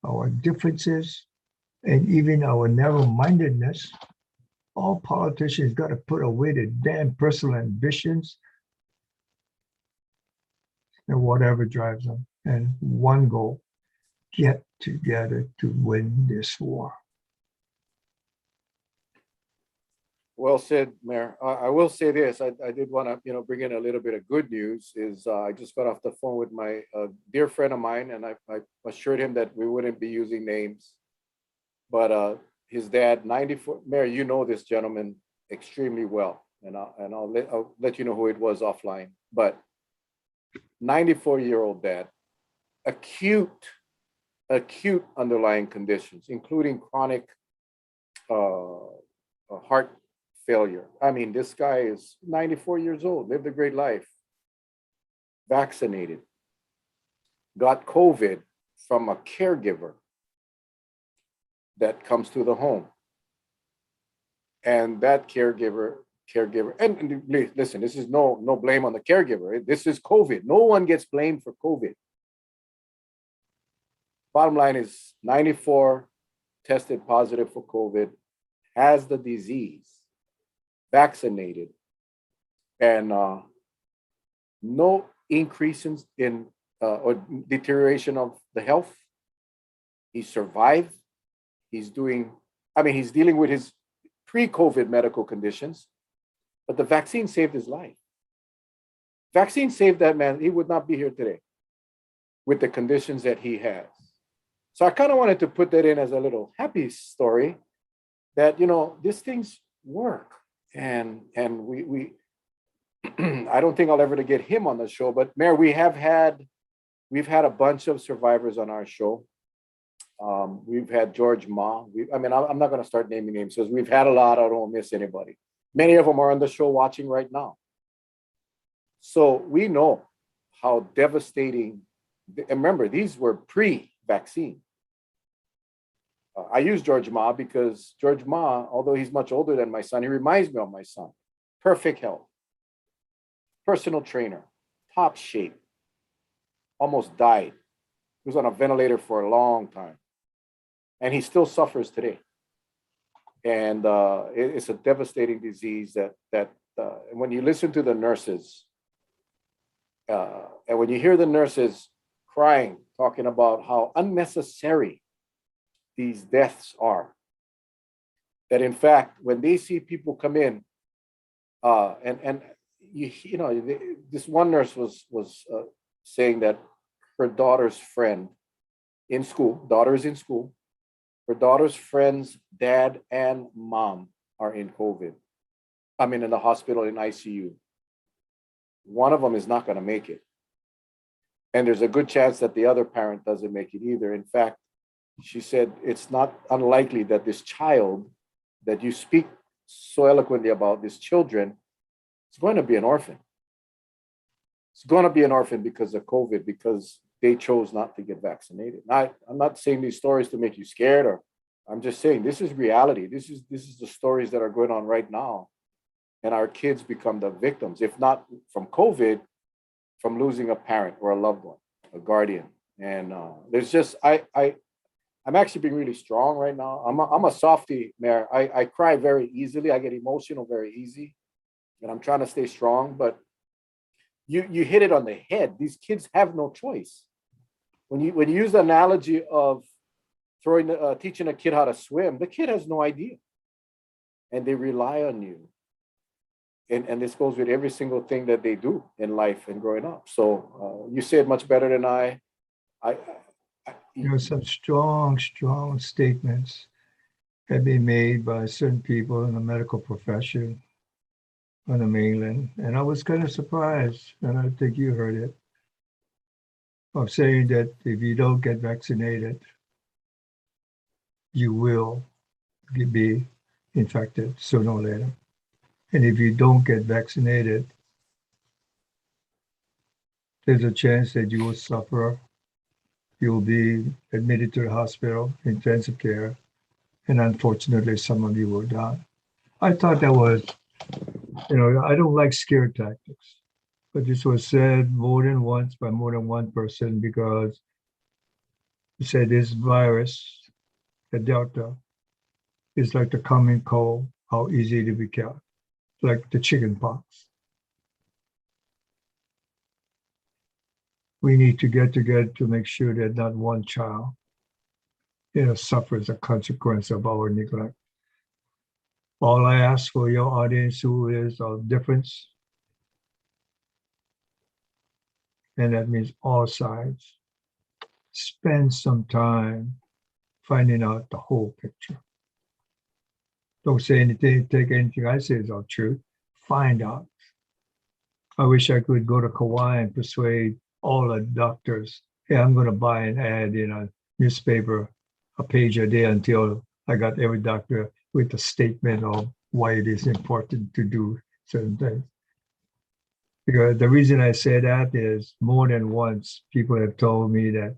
our differences, and even our narrow-mindedness. All politicians got to put away their damn personal ambitions and whatever drives them. And one goal, get together to win this war. Well said, Mayor. I will say this. I did want to, bring in a little bit of good news. I just got off the phone with my dear friend of mine, and I assured him that we wouldn't be using names. But his dad, 94. Mayor, you know this gentleman extremely well, and I'll let you know who it was offline. But 94-year-old dad, acute underlying conditions, including chronic heart failure. I mean, this guy is 94 years old, lived a great life. vaccinated got COVID from a caregiver that comes to the home. And that caregiver, and listen, this is no blame on the caregiver. This is COVID. No one gets blamed for COVID. Bottom line is 94 tested positive for COVID, has the disease, vaccinated, and no increase in or deterioration of the health. He survived. He's dealing with his pre-COVID medical conditions, but the vaccine saved his life. Vaccine saved that man. He would not be here today with the conditions that he has. So I kind of wanted to put that in as a little happy story that, these things work. And we I don't think I'll ever to get him on the show, but Mayor, we've had a bunch of survivors on our show. We've had George Ma. I'm not going to start naming names because we've had a lot. I don't miss anybody. Many of them are on the show watching right now. So we know how devastating. And remember, these were pre-vaccine. I use George Ma because George Ma, although he's much older than my son, he reminds me of my son. Perfect health, personal trainer, top shape, almost died. He was on a ventilator for a long time. And he still suffers today. And it's a devastating disease that when you listen to the nurses, and when you hear the nurses crying, talking about how unnecessary these deaths are, that in fact, when they see people come in, this one nurse was saying that her daughter's friend in school, daughter is in school, her daughter's friend's dad and mom are in COVID. In the hospital in ICU. One of them is not going to make it. And there's a good chance that the other parent doesn't make it either. In fact, she said it's not unlikely that this child that you speak so eloquently about, these children, is going to be an orphan. It's going to be an orphan because of COVID, because they chose not to get vaccinated. Now, I'm not saying these stories to make you scared, or I'm just saying this is reality. This is the stories that are going on right now. And our kids become the victims, if not from COVID, from losing a parent or a loved one, a guardian. And there's just, I'm actually being really strong right now. I'm a softie, Mayor. I cry very easily. I get emotional very easy. And I'm trying to stay strong, but you hit it on the head. These kids have no choice. When you use the analogy of teaching a kid how to swim, the kid has no idea. And they rely on you. And this goes with every single thing that they do in life and growing up. So you say it much better than I. There are some strong statements have been made by certain people in the medical profession on the mainland. And I was kind of surprised, and I think you heard it, of saying that if you don't get vaccinated, you will be infected sooner or later. And if you don't get vaccinated, there's a chance that you will suffer. You'll be admitted to the hospital, intensive care, and unfortunately, some of you will die. I thought that was, I don't like scare tactics, but this was said more than once by more than one person, because he said this virus, the Delta, is like the common cold, how easy to be killed, like the chicken pox. We need to get together to make sure that not one child, suffers a consequence of our neglect. All I ask for your audience who is of difference, and that means all sides, spend some time finding out the whole picture. Don't say anything, take anything I say is all true. Find out. I wish I could go to Kauai and persuade all the doctors, hey, I'm going to buy an ad in a newspaper, a page a day, until I got every doctor with a statement of why it is important to do certain things. Because the reason I say that is more than once people have told me that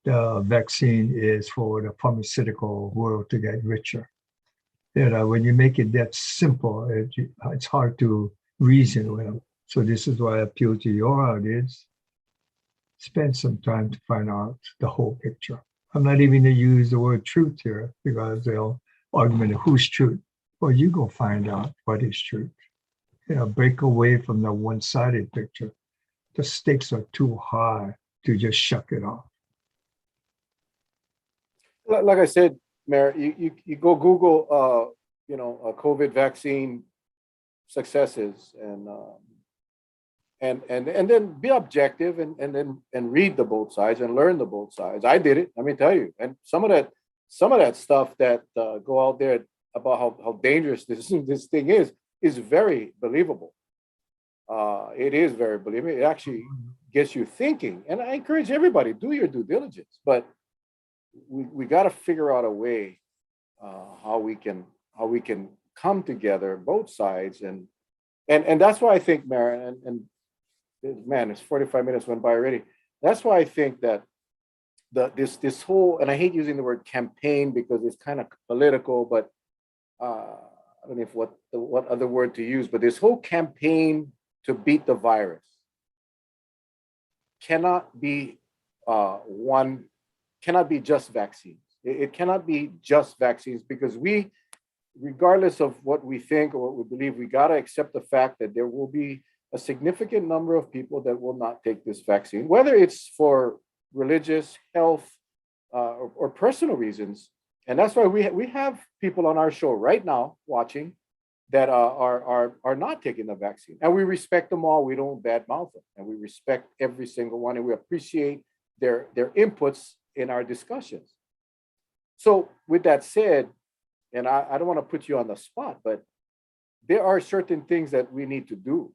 the vaccine is for the pharmaceutical world to get richer. You know, when you make it that simple, it's hard to reason with them. So this is why I appeal to your audience. Spend some time to find out the whole picture. I'm not even going to use the word truth here because they'll argument who's truth. Well, you go find out what is truth. You know, break away from the one-sided picture. The stakes are too high to just shuck it off. Like I said, Mayor, you go Google, COVID vaccine successes and then be objective and read the both sides and learn the both sides. I did it. Let me tell you. And some of that stuff that go out there about how dangerous this thing is very believable. It is very believable. It actually gets you thinking. And I encourage everybody, do your due diligence. But we got to figure out a way how we can come together, both sides, and that's why I think, Mayor, and man, it's 45 minutes went by already. That's why I think that this whole, and I hate using the word campaign because it's kind of political, but I don't know if what other word to use, but this whole campaign to beat the virus cannot be cannot be just vaccines. It cannot be just vaccines because regardless of what we think or what we believe, we got to accept the fact that there will be a significant number of people that will not take this vaccine, whether it's for religious, health, or personal reasons. And that's why we have people on our show right now watching that are not taking the vaccine, and we respect them all. We don't badmouth them, and we respect every single one, and we appreciate their inputs in our discussions. So, with that said, and I don't want to put you on the spot, but there are certain things that we need to do.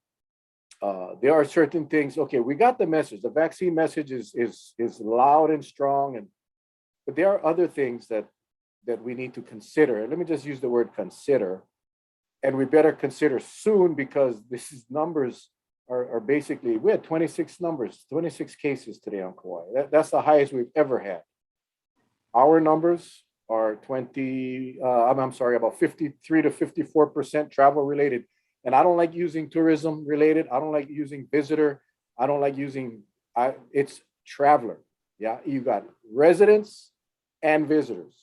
There are certain things. Okay, we got the message. The vaccine message is loud and strong, but there are other things that we need to consider. Let me just use the word consider, and we better consider soon because these numbers are basically, we had 26 cases today on Kauai. That's the highest we've ever had. Our numbers are about 53 to 54% travel related. And I don't like using tourism related. I don't like using visitor. I don't like using, it's traveler. Yeah, you got residents and visitors.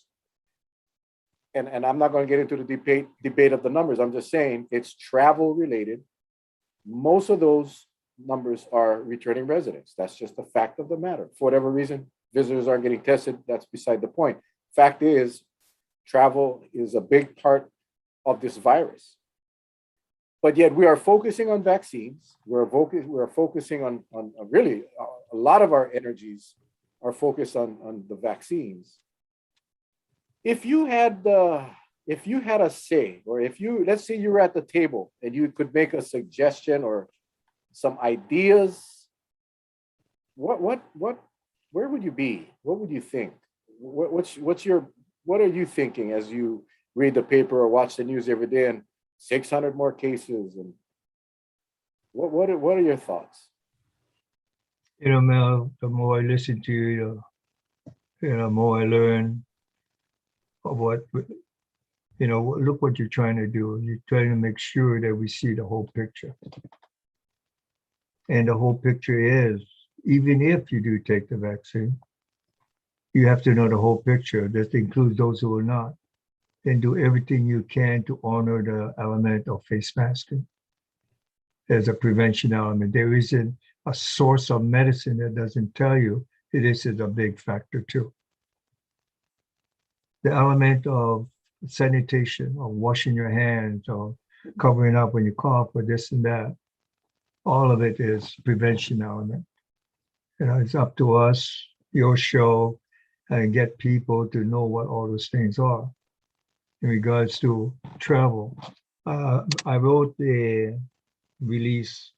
And I'm not going to get into the debate of the numbers. I'm just saying it's travel related. Most of those numbers are returning residents. That's just the fact of the matter. For whatever reason, visitors aren't getting tested. That's beside the point. Fact is, travel is a big part of this virus. But yet we are focusing on vaccines. We're focusing on really a lot of our energies are focused on the vaccines. If you had a say, or let's say you were at the table and you could make a suggestion or some ideas, where would you be? What would you think? What are you thinking as you read the paper or watch the news every day and 600 more cases, and what are your thoughts? You know, Mel, the more I listen to you, the more I learn of what, look what you're trying to do. You're trying to make sure that we see the whole picture. And the whole picture is, even if you do take the vaccine, you have to know the whole picture. That includes those who will not. And do everything you can to honor the element of face masking as a prevention element. There isn't a source of medicine that doesn't tell you this is a big factor too. The element of sanitation, or washing your hands, or covering up when you cough, or this and that, all of it is prevention element. It's up to us, your show, and get people to know what all those things are. In regards to travel, I wrote a release.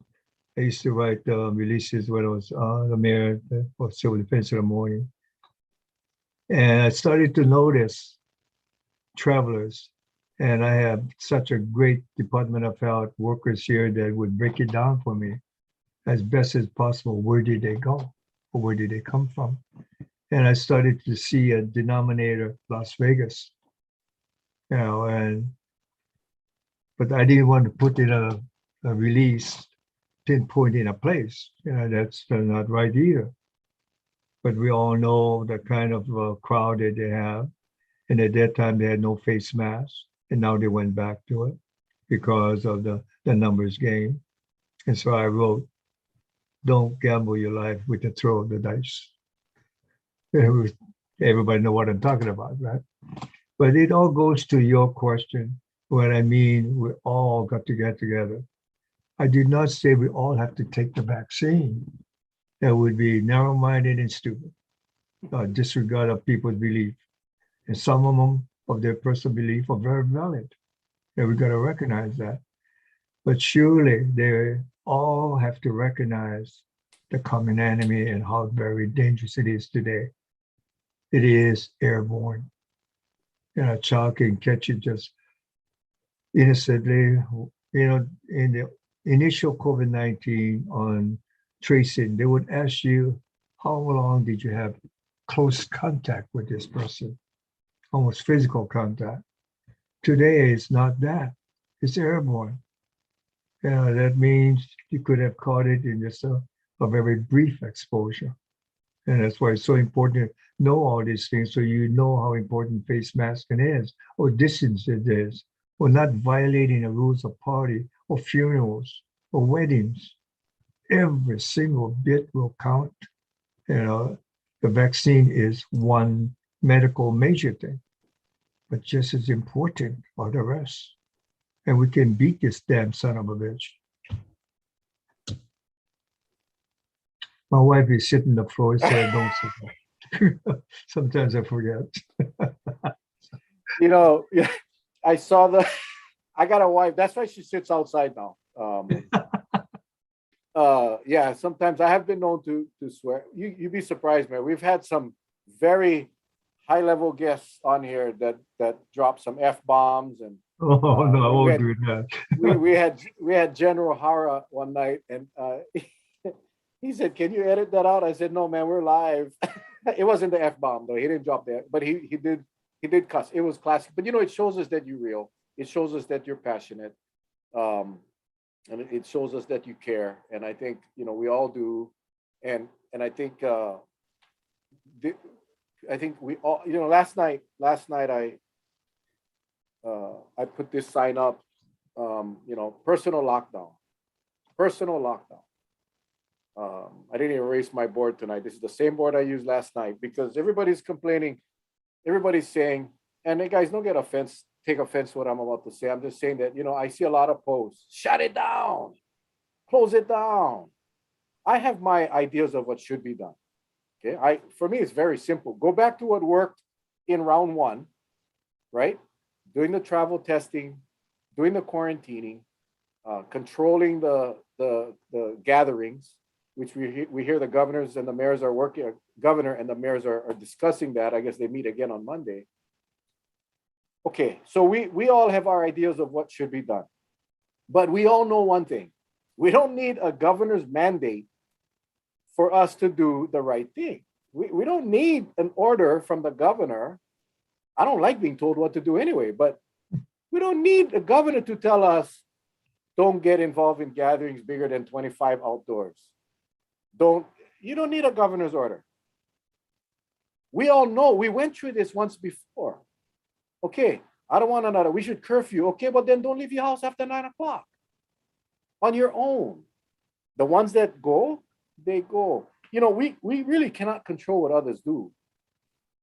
I used to write releases when I was the mayor for Civil Defense in the morning. And I started to notice travelers. And I have such a great Department of Health workers here that would break it down for me. as best as possible, where did they go or where did they come from? And I started to see a denominator, Las Vegas, and but I didn't want to put in a release pinpoint in a place. That's not right either. But we all know the kind of crowd that they have. And at that time, they had no face masks. And now they went back to it because of the numbers game. And so I wrote, don't gamble your life with the throw of the dice. Everybody know what I'm talking about, right? But it all goes to your question. What I mean, we all got to get together. I did not say we all have to take the vaccine. That would be narrow-minded and stupid. Disregard of people's belief. And some of them, of their personal belief, are very valid. And we got to recognize that. But surely they all have to recognize the common enemy and how very dangerous it is today. It is airborne. A child can catch it just innocently. In the initial COVID-19 on tracing, they would ask you, how long did you have close contact with this person? Almost physical contact. Today, it's not that. It's airborne. That means you could have caught it in just a very brief exposure. And that's why it's so important to know all these things so you know how important face masking is, or distance it is, or not violating the rules of party or funerals or weddings. Every single bit will count. The vaccine is one medical major thing, but just as important are the rest. And we can beat this damn son of a bitch. My wife is sitting on the floor and said, don't sit there. Sometimes I forget. Yeah, I saw I got a wife. That's why she sits outside now. Yeah, sometimes I have been known to swear. You'd be surprised, man. We've had some very high-level guests on here that drop some F-bombs and no, I won't do that. we had General Hara one night, and he said, "Can you edit that out?" I said, "No, man, we're live." It wasn't the F-bomb though. He didn't drop that, but he did cuss. It was classic. But it shows us that you're real. It shows us that you're passionate, and it shows us that you care. And I think we all do, and I think we all last night I put this sign up, personal lockdown. I didn't erase my board tonight. This is the same board I used last night because everybody's complaining. Everybody's saying, and hey guys, don't take offense to what I'm about to say. I'm just saying that, I see a lot of posts. Shut it down. Close it down. I have my ideas of what should be done. Okay. For me, it's very simple. Go back to what worked in round one, right? Doing the travel testing, doing the quarantining, controlling the gatherings, which we hear the governors and the mayors are working. Governor and the mayors are discussing that. I guess they meet again on Monday. Okay, so we all have our ideas of what should be done, but we all know one thing: we don't need a governor's mandate for us to do the right thing. We don't need an order from the governor. I don't like being told what to do anyway, but we don't need a governor to tell us, don't get involved in gatherings bigger than 25 outdoors. You don't need a governor's order. We all know, we went through this once before. Okay, I don't want another, we should curfew. Okay, but then don't leave your house after 9 o'clock on your own. The ones that go, they go. We really cannot control what others do,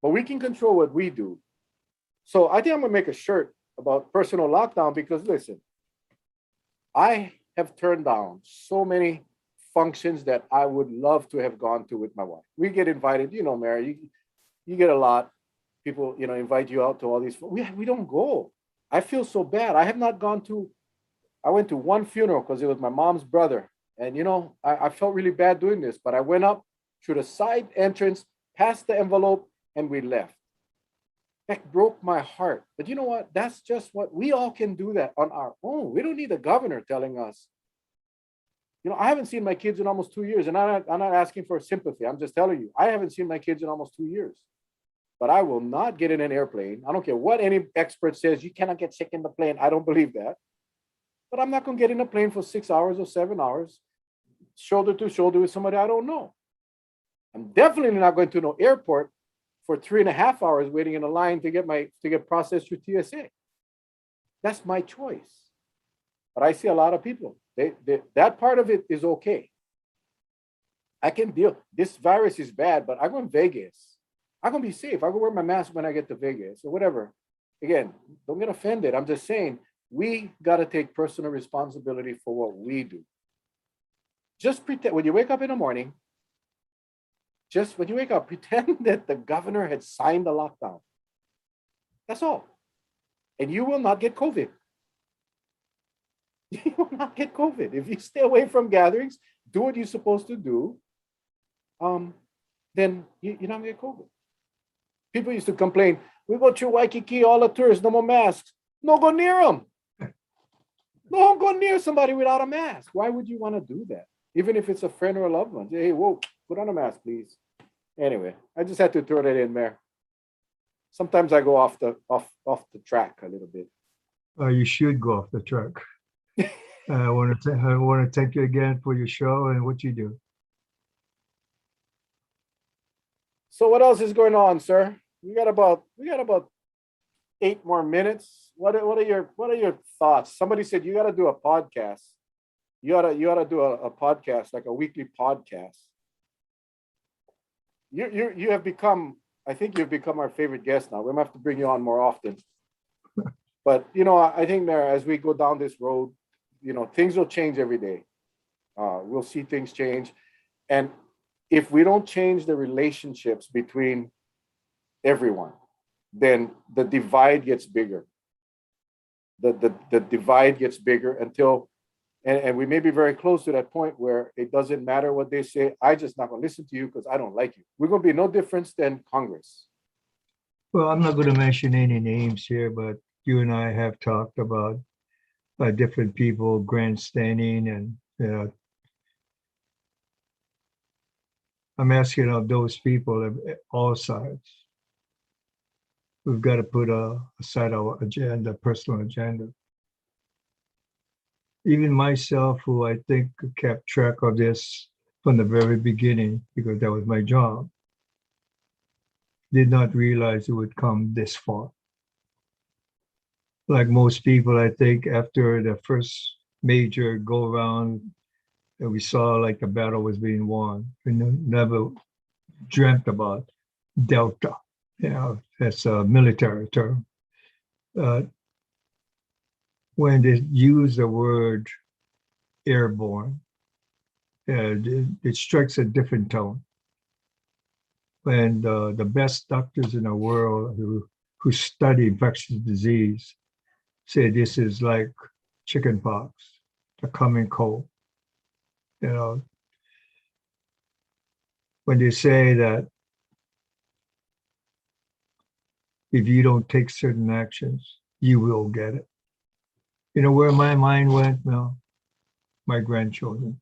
but we can control what we do. So I think I'm gonna make a shirt about personal lockdown because listen, I have turned down so many functions that I would love to have gone to with my wife. We get invited, Mary, you get a lot. People, invite you out to all these. We don't go. I feel so bad. I went to one funeral because it was my mom's brother. And, I felt really bad doing this, but I went up through the side entrance, passed the envelope, and we left. That broke my heart. But you know what? That's just what we all can do that on our own. We don't need a governor telling us I haven't seen my kids in almost 2 years, and I'm not asking for sympathy. I'm just telling you, I haven't seen my kids in almost 2 years. But I will not get in an airplane. I don't care what any expert says. You cannot get sick in the plane. I don't believe that. But I'm not going to get in a plane for 6 hours or 7 hours, shoulder to shoulder with somebody I don't know. I'm definitely not going to no airport for 3.5 hours waiting in a line to get processed through TSA. That's my choice. But I see a lot of people. That part of it is okay. I can deal. This virus is bad, but I go in Vegas. I'm gonna be safe. I go wear my mask when I get to Vegas or whatever. Again, don't get offended. I'm just saying we got to take personal responsibility for what we do. Just pretend when you wake up in the morning. Just when you wake up, pretend that the governor had signed the lockdown. That's all, and you will not get COVID. You will not get COVID if you stay away from gatherings. Do what you're supposed to do. Then you're not gonna get COVID. People used to complain, we go to Waikiki, all the tourists, no more masks. No, go near them. No, go near somebody without a mask. Why would you want to do that? Even if it's a friend or a loved one. Say, hey, whoa, put on a mask, please. Anyway, I just had to throw that in there. Sometimes I go off the track a little bit. You should go off the track. I want to thank you again for your show and what you do. So what else is going on, sir? We got about 8 more minutes. What are your thoughts? Somebody said you got to do a podcast. You ought to do a podcast, like a weekly podcast. You have become, I think you've become our favorite guest now. We're gonna have to bring you on more often. But I think there, as we go down this road, things will change every day. We'll see things change, and if we don't change the relationships between everyone, then the divide gets bigger. The divide gets bigger until, and we may be very close to that point where it doesn't matter what they say. I just not going to listen to you because I don't like you. We're going to be no difference than Congress. Well, I'm not going to mention any names here, but you and I have talked about different people grandstanding, and I'm asking of those people of all sides. We've got to put aside our agenda, personal agenda. Even myself, who I think kept track of this from the very beginning, because that was my job, did not realize it would come this far. Like most people, I think after the first major go around, and we saw like the battle was being won, we never dreamt about Delta. That's a military term. When they use the word airborne, it strikes a different tone. And the best doctors in the world who study infectious disease say this is like chickenpox, the common cold. When they say that if you don't take certain actions, you will get it. Where my mind went? Well, my grandchildren.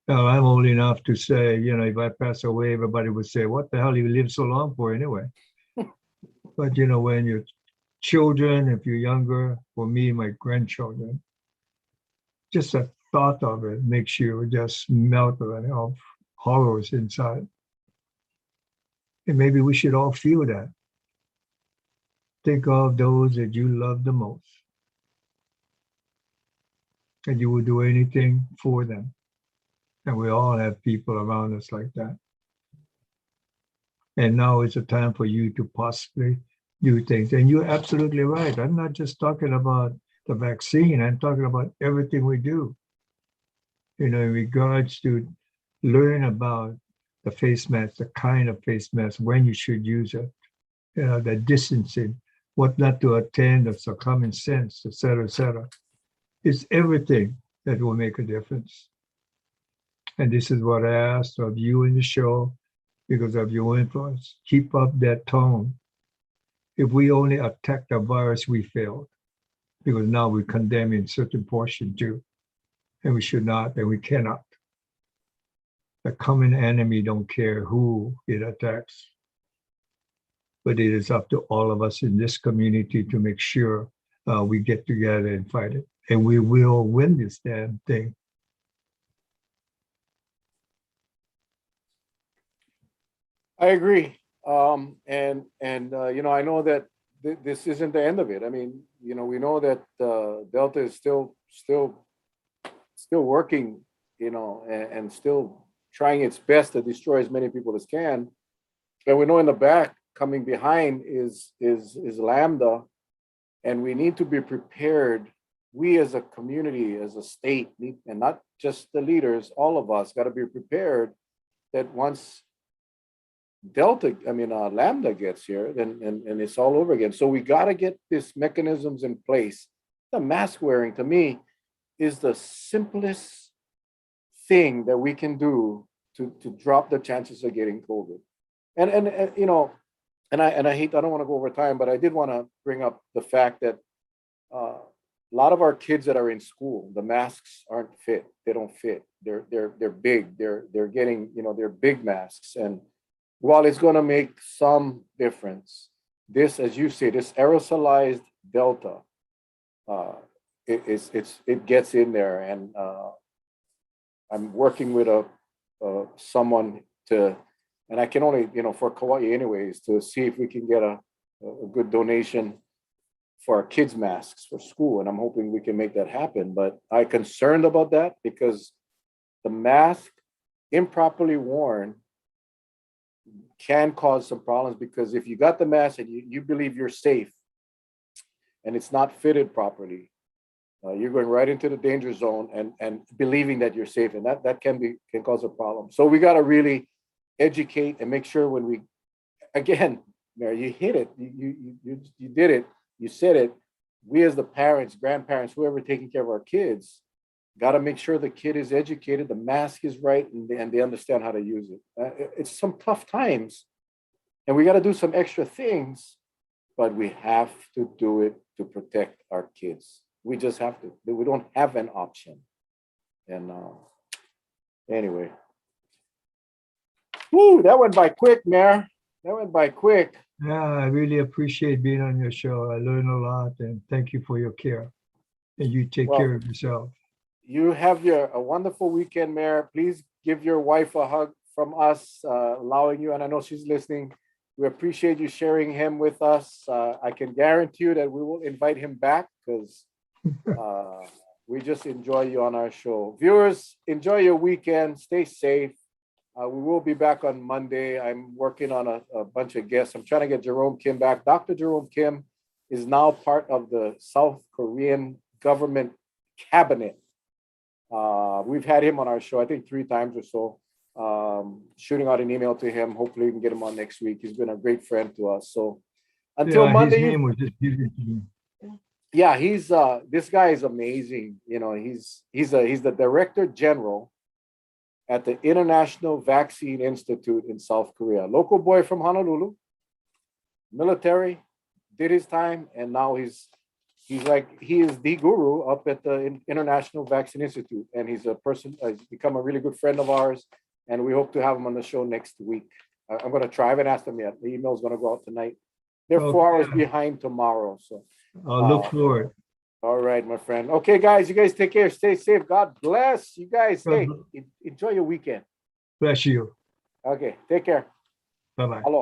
Now, I'm old enough to say, if I pass away, everybody would say, what the hell do you live so long for anyway? But, when you're children, if you're younger, for me, my grandchildren, just the thought of it makes you just melt of horrors inside. And maybe we should all feel that. Think of those that you love the most, and you will do anything for them. And we all have people around us like that. And now is the time for you to possibly do things. And you're absolutely right. I'm not just talking about the vaccine. I'm talking about everything we do. In regards to learn about the face mask, the kind of face mask, when you should use it, the distancing, what not to attend, the common sense, et cetera, et cetera. It's everything that will make a difference. And this is what I asked of you in the show because of your influence. Keep up that tone. If we only attack the virus, we failed, because now we're condemning certain portion too. and we should not, and we cannot. The common enemy don't care who it attacks. But it is up to all of us in this community to make sure we get together and fight it. And we will win this damn thing. I agree. I know that this isn't the end of it. I mean, we know that Delta is still working, and still trying its best to destroy as many people as can. And we know in the back, coming behind is Lambda, and we need to be prepared. We as a community, as a state, and not just the leaders, all of us got to be prepared that once Lambda gets here, then and it's all over again. So we got to get these mechanisms in place. The mask wearing, to me, is the simplest thing that we can do to drop the chances of getting COVID. And I hate, I don't want to go over time, but I did want to bring up the fact that a lot of our kids that are in school, the masks aren't fit. They don't fit. They're big. They're getting, they're big masks. And while it's going to make some difference, this, as you say, this aerosolized Delta, it gets in there. And I'm working with someone to, and I can only, for Kauai anyways, to see if we can get a good donation for our kids' masks for school. And I'm hoping we can make that happen. But I'm concerned about that because the mask improperly worn can cause some problems, because if you got the mask and you believe you're safe and it's not fitted properly, you're going right into the danger zone and believing that you're safe. And that can cause a problem. So we got to really educate and make sure when we, again, Mary, you hit it, you did it, you said it. We as the parents, grandparents, whoever taking care of our kids, got to make sure the kid is educated, the mask is right, and they understand how to use it. It's some tough times, and we got to do some extra things, but we have to do it to protect our kids. We just have to. We don't have an option. And anyway. Woo, that went by quick, Mayor. That went by quick. Yeah, I really appreciate being on your show. I learned a lot, and thank you for your care. And you take care of yourself. You have a wonderful weekend, Mayor. Please give your wife a hug from us, allowing you, and I know she's listening. We appreciate you sharing him with us. I can guarantee you that we will invite him back because we just enjoy you on our show. Viewers, enjoy your weekend. Stay safe. We will be back on Monday. I'm working on a bunch of guests. I'm trying to get Jerome Kim back. Dr. Jerome Kim is now part of the South Korean government cabinet. We've had him on our show, I think 3 times or so, shooting out an email to him. Hopefully we can get him on next week. He's been a great friend to us. So until Monday. His name was just given to me. Yeah, he's this guy is amazing. He's the Director General at the International Vaccine Institute in South Korea. Local boy from Honolulu, military, did his time, and now he is the guru up at the International Vaccine Institute, and he's become a really good friend of ours, and we hope to have him on the show next week. I'm going to try. I haven't asked him yet. The email is going to go out tonight. They're 4 hours behind tomorrow, so I'll look forward. All right, my friend. Okay, guys, you guys take care. Stay safe. God bless you guys. Hey, enjoy your weekend. Bless you. Okay, take care. Bye-bye. Aloha.